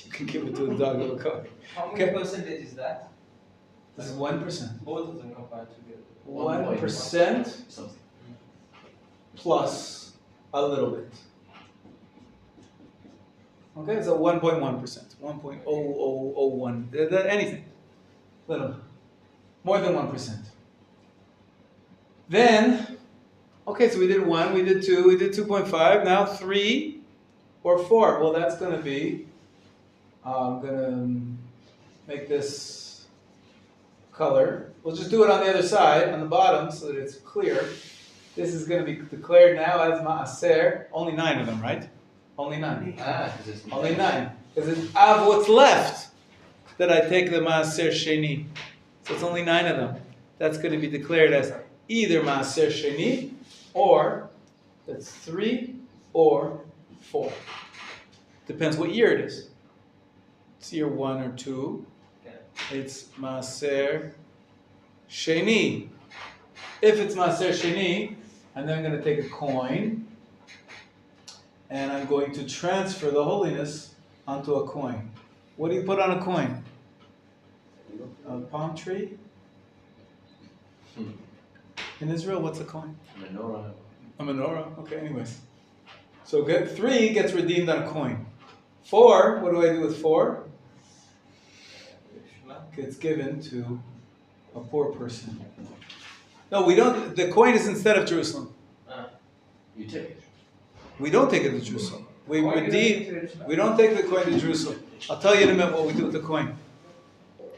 you can give it to the dog of a Kohen. How many percentage is that? This is 1%. Both of them combined together. 1% Something. plus a little bit. Okay, so 1.1%, 1.0001, anything, little, more than 1%. Then, okay, so we did 1, we did 2, we did 2.5, now 3 or 4. Well, that's going to be, I'm going to make this color. We'll just do it on the other side, on the bottom, so that it's clear. This is going to be declared now as Ma'aser. Only 9 of them, right? Only 9. Because it's Only 9. Because it's of what's left that I take the Ma'aser Sheni. So it's only 9 of them. That's going to be declared as either Ma'aser Sheni, or it's 3 or 4. Depends what year it is. It's year 1 or 2. It's Ma'aser Sheni. If it's Ma'aser Sheni, and then I'm going to take a coin, and I'm going to transfer the holiness onto a coin. What do you put on a coin? A palm tree? In Israel, what's a coin? Menorah. A menorah. Okay, anyways. So 3 gets redeemed on a coin. 4, what do I do with 4? Gets given to a poor person. No, we don't. The coin is instead of Jerusalem. You take it. We don't take it to Jerusalem. We redeem. We don't take the coin to Jerusalem. I'll tell you in a minute what we do with the coin.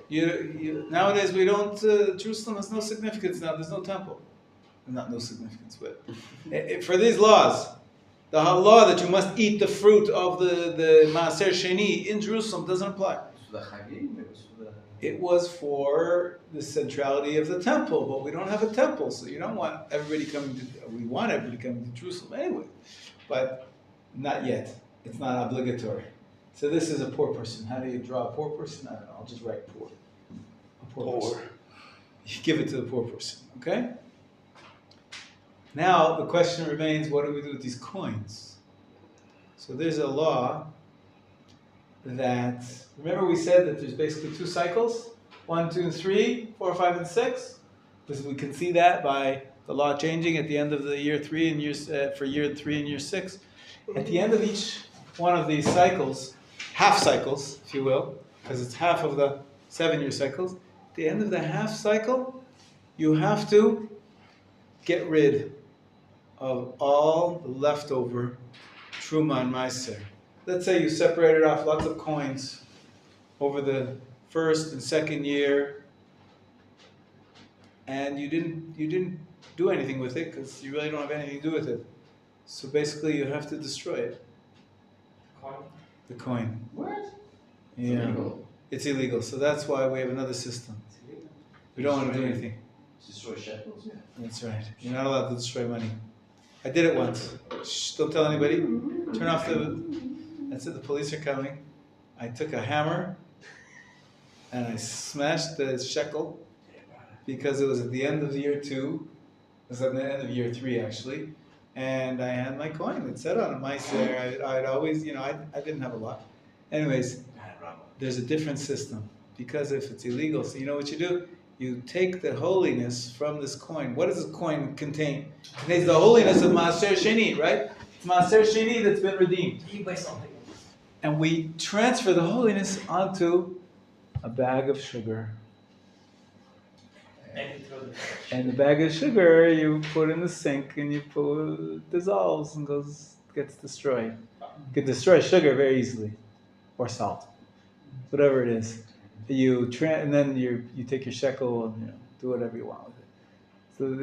Nowadays we don't. Jerusalem has no significance now. There's no temple. Not no significance, but for these laws, the law that you must eat the fruit of the Maaser Sheni in Jerusalem doesn't apply. For the Chagim, it was for the... It was for the centrality of the temple, but we don't have a temple, so you don't want everybody coming to. We want everybody coming to Jerusalem anyway, but not yet. It's not obligatory. So this is a poor person. How do you draw a poor person? I don't know. I'll just write poor. A poor person. You give it to the poor person. Okay. Now the question remains: what do we do with these coins? So there's a law that, remember we said that there's basically 2 cycles, 1, 2, 3, 4, 5, and 6. Because we can see that by the law changing at the end of the year 3 and for year 3 and year 6. At the end of each one of these cycles, half cycles, if you will, because it's half of the 7-year cycles. At the end of the half cycle, you have to get rid of all the leftover Truma and Meiser. Let's say you separated off lots of coins over the 1st and 2nd year, and you didn't do anything with it because you really don't have anything to do with it. So basically, you have to destroy it. Coin? The coin. What? Yeah. Illegal. It's illegal. So that's why we have another system. We don't want to do anything. Destroy shekels, yeah. That's right. You're not allowed to destroy money. I did it once. Shh, don't tell anybody. Turn off the... That's it, the police are coming. I took a hammer and I smashed the shekel because it was at the end of year 2. It was at the end of year 3 actually. And I had my coin. It said on it, Meiser. I'd always, I didn't have a lot. Anyways, there's a different system because if it's illegal, so you know what you do? You take the holiness from this coin. What does this coin contain? It contains the holiness of Maaser Sheni, right? It's Maaser Sheni that's been redeemed. You buy something. And we transfer the holiness onto a bag of sugar. And you throw the And the bag of sugar you put in the sink and dissolves and gets destroyed. You can destroy sugar very easily, or salt, whatever it is. And then you take your shekel and do whatever you want with it. So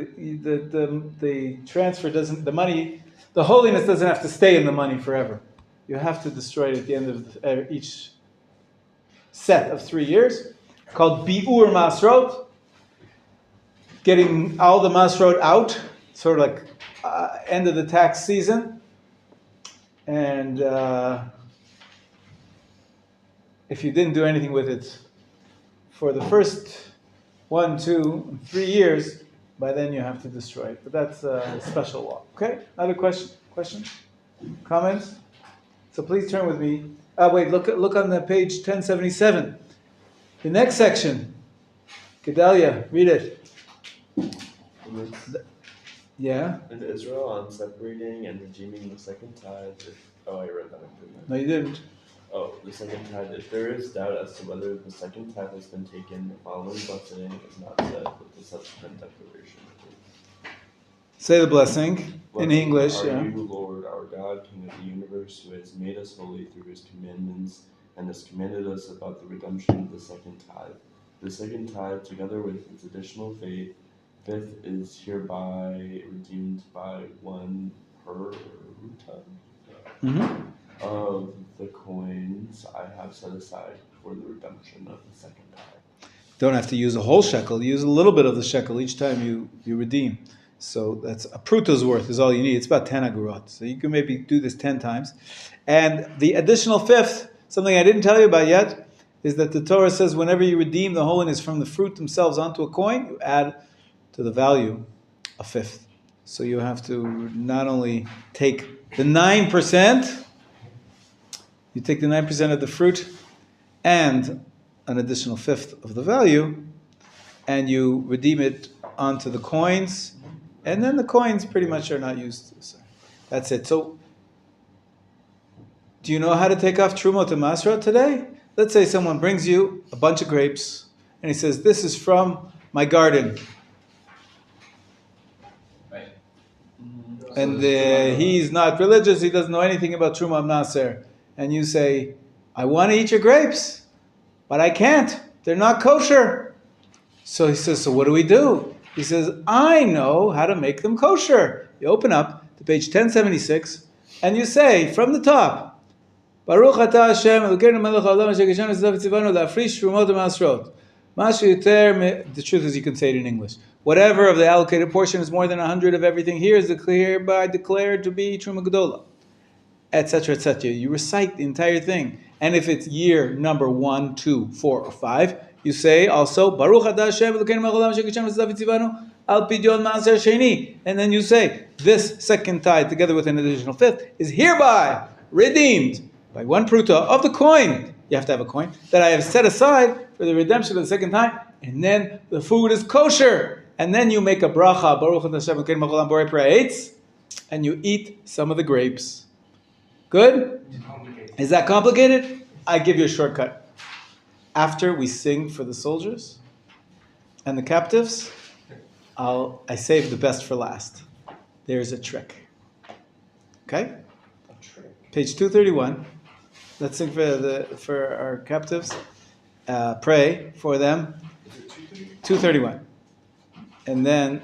the transfer doesn't, the holiness doesn't have to stay in the money forever. You have to destroy it at the end of each set of 3 years. called Bi'ur Masrot, getting all the Masrot out, sort of like end of the tax season. And if you didn't do anything with it for the first 1, 2, 3 years, by then you have to destroy it. But that's a special law. Okay? Another question? Comments? So please turn with me. Wait, look on the page 1077. The next section. Gedalia, read it. Yeah? In Israel, on separating and redeeming the second tithe, I read that. No, you didn't. Oh, the second tithe. If there is doubt as to whether the second tithe has been taken, the following blessing is not said with the subsequent declaration. Say the blessing in English. Are Yeah. you, Lord, our God, King of the universe, who has made us holy through his commandments and has commanded us about the redemption of the second tithe. The second tithe, together with its additional fifth, is hereby redeemed by 1 per of the coins I have set aside for the redemption of the second tithe. Don't have to use a whole shekel. Use a little bit of the shekel each time you redeem. So that's a pruta's worth is all you need. It's about 10 agorot. So you can maybe do this 10 times. And the additional fifth, something I didn't tell you about yet, is that the Torah says whenever you redeem the holiness from the fruit themselves onto a coin, you add to the value a fifth. So you have to not only take the 9%, you take the 9% of the fruit and an additional fifth of the value, and you redeem it onto the coins, and then the coins pretty much are not used. So that's it. So, do you know how to take off Trumot and Masra today? Let's say someone brings you a bunch of grapes, and he says, "This is from my garden." Right. And he's not religious, he doesn't know anything about Trumah Naser. And you say, "I want to eat your grapes, but I can't. They're not kosher." So he says, "So what do we do?" He says, "I know how to make them kosher." You open up to page 1076, and you say, from the top, Baruch atah Hashem, Elokeinu melech haolam asher kishanu tzivanu la'afrish trumot u'masrot. Mashu yuter, the truth is you can say it in English. Whatever of the allocated portion is more than 100 of everything here is hereby declared to be Truma Gedola, etc., etc. You recite the entire thing. And if it's year number 1, 2, 4, or 5, you say also, Baruch atah Hashem, Elokeinu melech haolam asher kishanu tzivanu al pidyon maaser sheni. And then you say, this second tithe, together with an additional fifth, is hereby redeemed by 1 pruta of the coin. You have to have a coin that I have set aside for the redemption of the second time, and then the food is kosher. And then you make a bracha, Baruch atah Hashem Elokeinu melech haolam borei praetz, and you eat some of the grapes. Good? Is that complicated? I give you a shortcut. After we sing for the soldiers and the captives, I save the best for last. There's a trick. Okay? Page 231. Let's sing for our captives. Pray for them. 231. And then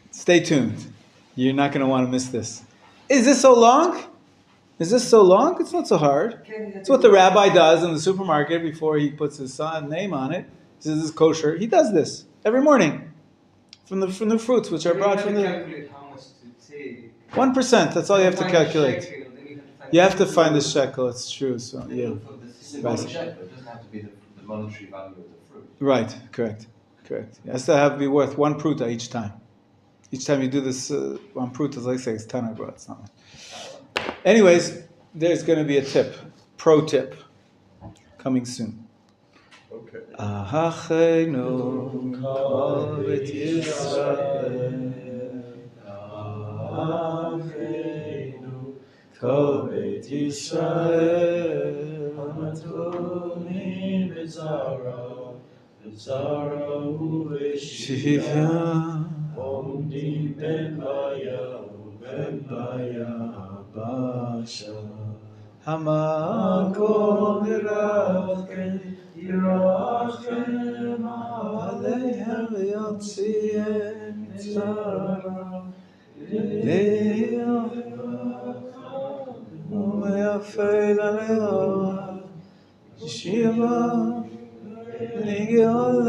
stay tuned. You're not going to want to miss this. Is this so long? Is this so long? It's not so hard. It's what the rabbi does in the supermarket before he puts his son name on it. He says this is kosher. He does this every morning from the fruits which are brought from the. Calculate how much to take. 1%. That's all you have to Find the calculate. shekel, then you have to find You have to find the shekel. It's true. So yeah. Symbolic shekel. It doesn't have to be the monetary value of the fruit. Right. Correct. It has to be worth 1 pruta each time. Each time you do this 1 pruta, like I say, it's 10 agorot. It's not much. Anyways, there's going to be a tip, pro tip, coming soon. Okay. Ahachenu kol bet Yisrael, Ahachenu kol bet Yisrael, Hamatuni b'zara, b'zara u'b'shivya, Omdim ben baya u'ben baya. Basha Hamakom Yirachem Yirachem Aleihem V'yotziem Mitzara U'meyafel Aleha Yeshiva Amen.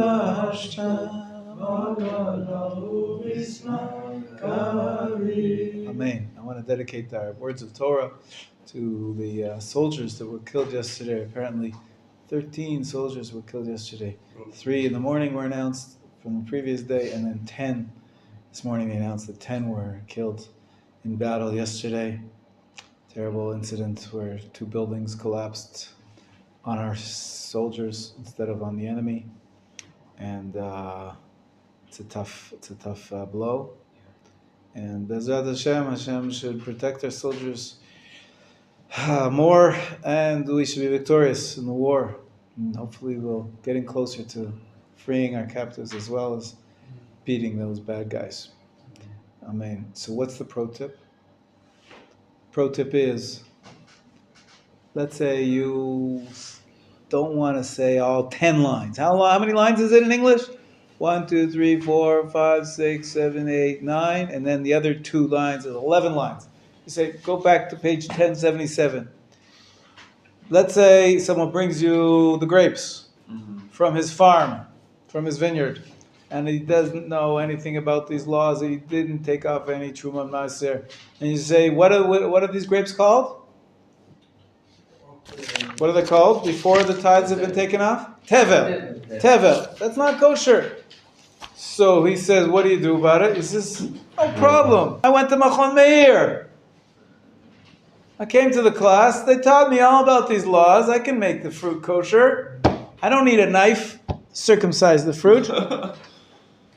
I want to dedicate our words of Torah to the soldiers that were killed yesterday. Apparently, 13 soldiers were killed yesterday. 3 in the morning were announced from the previous day, and then 10 this morning. They announced that 10 were killed in battle yesterday. Terrible incident where 2 buildings collapsed on our soldiers instead of on the enemy, and it's a tough blow. And Bezrat Hashem should protect our soldiers more, and we should be victorious in the war. And hopefully we'll getting closer to freeing our captives as well as beating those bad guys. Amen. So what's the pro tip? Pro tip is, let's say you don't want to say all 10 lines. How many lines is it in English? 1, 2, 3, 4, 5, 6, 7, 8, 9, and then the other 2 lines is 11 lines. You say, go back to page 1077. Let's say someone brings you the grapes from his farm, from his vineyard, and he doesn't know anything about these laws. He didn't take off any Truma Maser. And you say, what are these grapes called? What are they called before the tithes have been taken off? Tevel. Tevel. That's not kosher. So he says, what do you do about it? He says, no problem. I went to Machon Meir. I came to the class. They taught me all about these laws. I can make the fruit kosher. I don't need a knife to circumcise the fruit.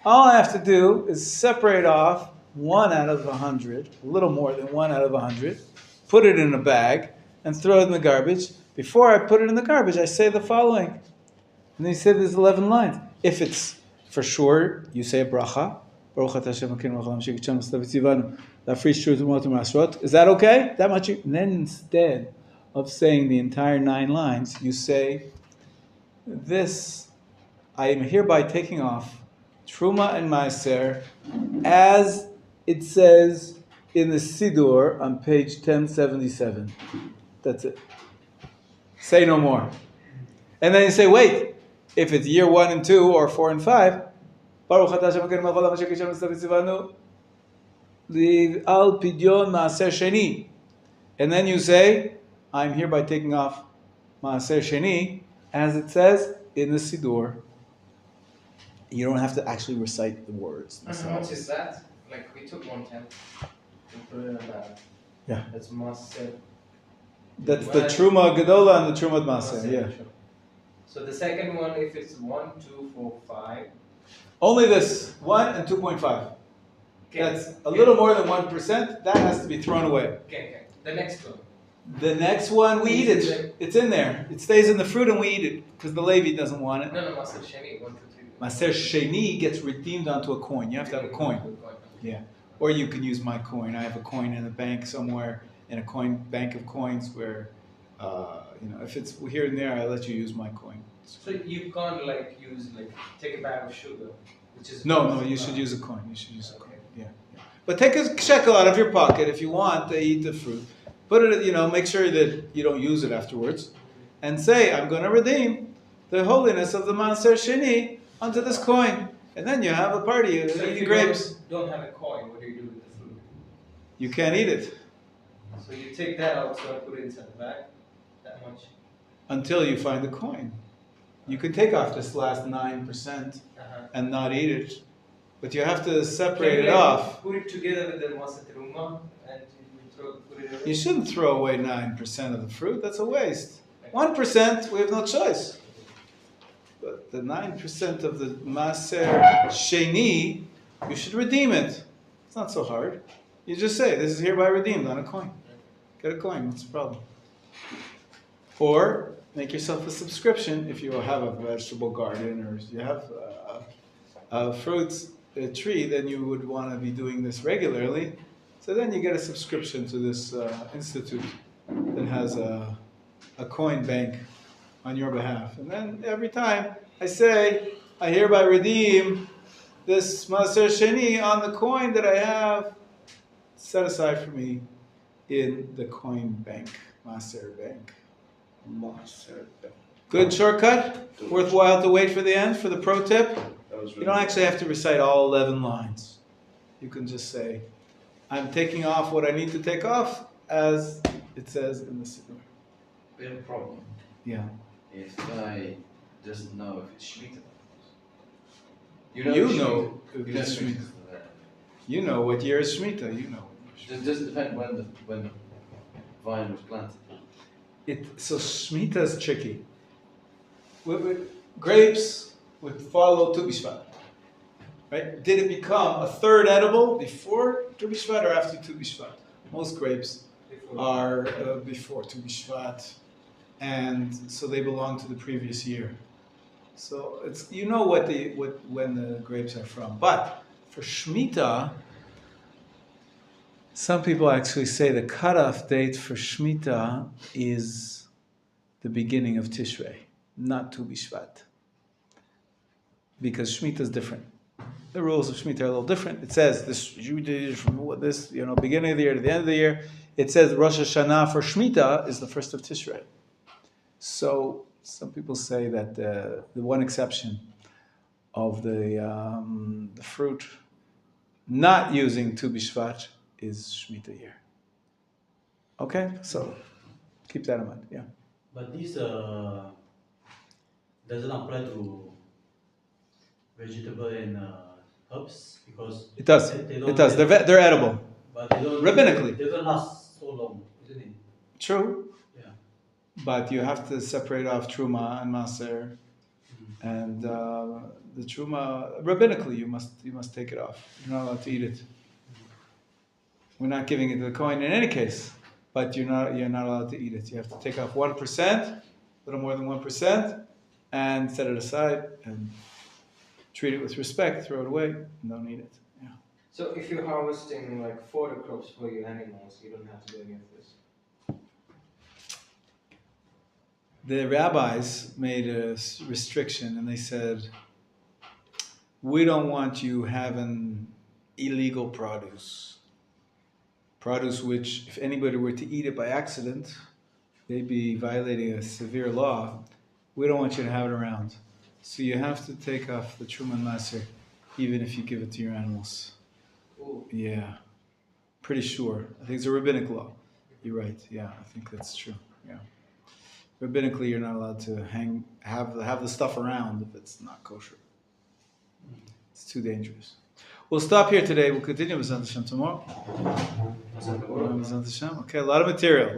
All I have to do is separate off 1 out of 100, a little more than 1 out of 100, put it in a bag, and throw it in the garbage. Before I put it in the garbage, I say the following. And he said there's 11 lines. If it's for sure, you say a bracha. Is that okay? That much. And then instead of saying the entire 9 lines, you say, this, I am hereby taking off Truma and Maaser as it says in the Siddur on page 1077. That's it. Say no more. And then you say, wait, if it's year 1 and 2 or 4 and 5, Baruch atah Hashem Elokeinu melech haolam asher kishanu v'tzivanu al pidyon maaser sheni. And then you say, I'm hereby taking off maaser sheni, as it says in the Siddur. You don't have to actually recite the words themselves. How much is that? Like we took 1/10 and put it in a bag. Yeah. That's maaser. That's the Truma Gedola and the Truma Maaser, yeah. So the second one, if it's 1, 2, 4, 5. Only this, 1 and 2.5. Okay. That's a little more than 1%. That has to be thrown away. Okay. The next one. The next one, we eat it. It's in there. It stays in the fruit and we eat it because the Levi doesn't want it. No, maaser sheni, 1, 2, 3. Maaser sheni gets redeemed onto a coin. You have to have a coin. Yeah. Or you can use my coin. I have a coin in a bank somewhere, in a bank of coins where, if it's here and there, I let you use my coin. So you can't take a bag of sugar, which is No, you should use a coin. You should use a coin. Yeah. But take a shekel out of your pocket if you want to eat the fruit. Put it, make sure that you don't use it afterwards, and say, I'm going to redeem the holiness of the Maaser Sheni onto this coin, and then you have a party. You so eat if you grapes. don't have a coin, what do you do with the fruit? You can't eat it So you take that out, so I put it inside the bag. That much. until you find the coin. You can take off this last 9% and not eat it, but you have to separate it off. Put it together with the maaser teruma and put it away. You shouldn't throw away 9% of the fruit. That's a waste. 1%, we have no choice. But the 9% of the Maaser Sheni, you should redeem it. It's not so hard. You just say, this is hereby redeemed on a coin. Get a coin, what's the problem? Or make yourself a subscription if you have a vegetable garden or you have a fruits tree, then you would want to be doing this regularly. So then you get a subscription to this institute that has a coin bank on your behalf. And then every time I say, I hereby redeem this Maaser Sheni on the coin that I have set aside for me in the coin bank, Maaser bank. Maaser bank. Good shortcut? Worthwhile to wait for the end, for the pro tip? That was You really don't actually have to recite all 11 lines. You can just say, I'm taking off what I need to take off, as it says in the Siddur. We have a problem. Yeah. If the guy doesn't know if it's Shemitah. You it's know Shemitah. if You know it's Shemitah. Shemitah. You know what year is Shemitah. You know. It doesn't depend when the vine was planted. So Shemitah is tricky. Grapes would follow Tu B'Shvat. Right? Did it become a third edible before Tu B'Shvat or after Tu B'Shvat? Most grapes are before Tu B'Shvat, and so they belong to the previous year. So it's when the grapes are from. But for Shemitah, some people actually say the cutoff date for Shemitah is the beginning of Tishrei, not Tu B'Shvat, because Shemitah is different. The rules of Shemitah are a little different. It says this from this beginning of the year to the end of the year. It says Rosh Hashanah for Shemitah is the first of Tishrei. So some people say that the one exception of the fruit not using Tu B'Shvat is Shemitah year. Okay, so keep that in mind. Yeah. But this doesn't apply to vegetable and herbs because It does. They It does. They're edible. But they don't. Rabbinically. They don't last so long, isn't it? True. Yeah. But you have to separate off truma and maser, and the truma rabbinically you must take it off. You're not allowed to eat it. We're not giving it to the Kohen in any case, but you're not allowed to eat it. You have to take off 1%, a little more than 1%, and set it aside and treat it with respect. Throw it away and don't eat it. Yeah. So if you're harvesting like fodder crops for your animals, you don't have to do any of this. The rabbis made a restriction, and they said, we don't want you having illegal produce which, if anybody were to eat it by accident, they'd be violating a severe law. We don't want you to have it around. So you have to take off the Truma and Maser, even if you give it to your animals. Ooh. Yeah, pretty sure. I think it's a rabbinic law. You're right. Yeah, I think that's true. Yeah. Rabbinically, you're not allowed to have the stuff around if it's not kosher. It's too dangerous. We'll stop here today. We'll continue with Hashem tomorrow. Okay, a lot of material.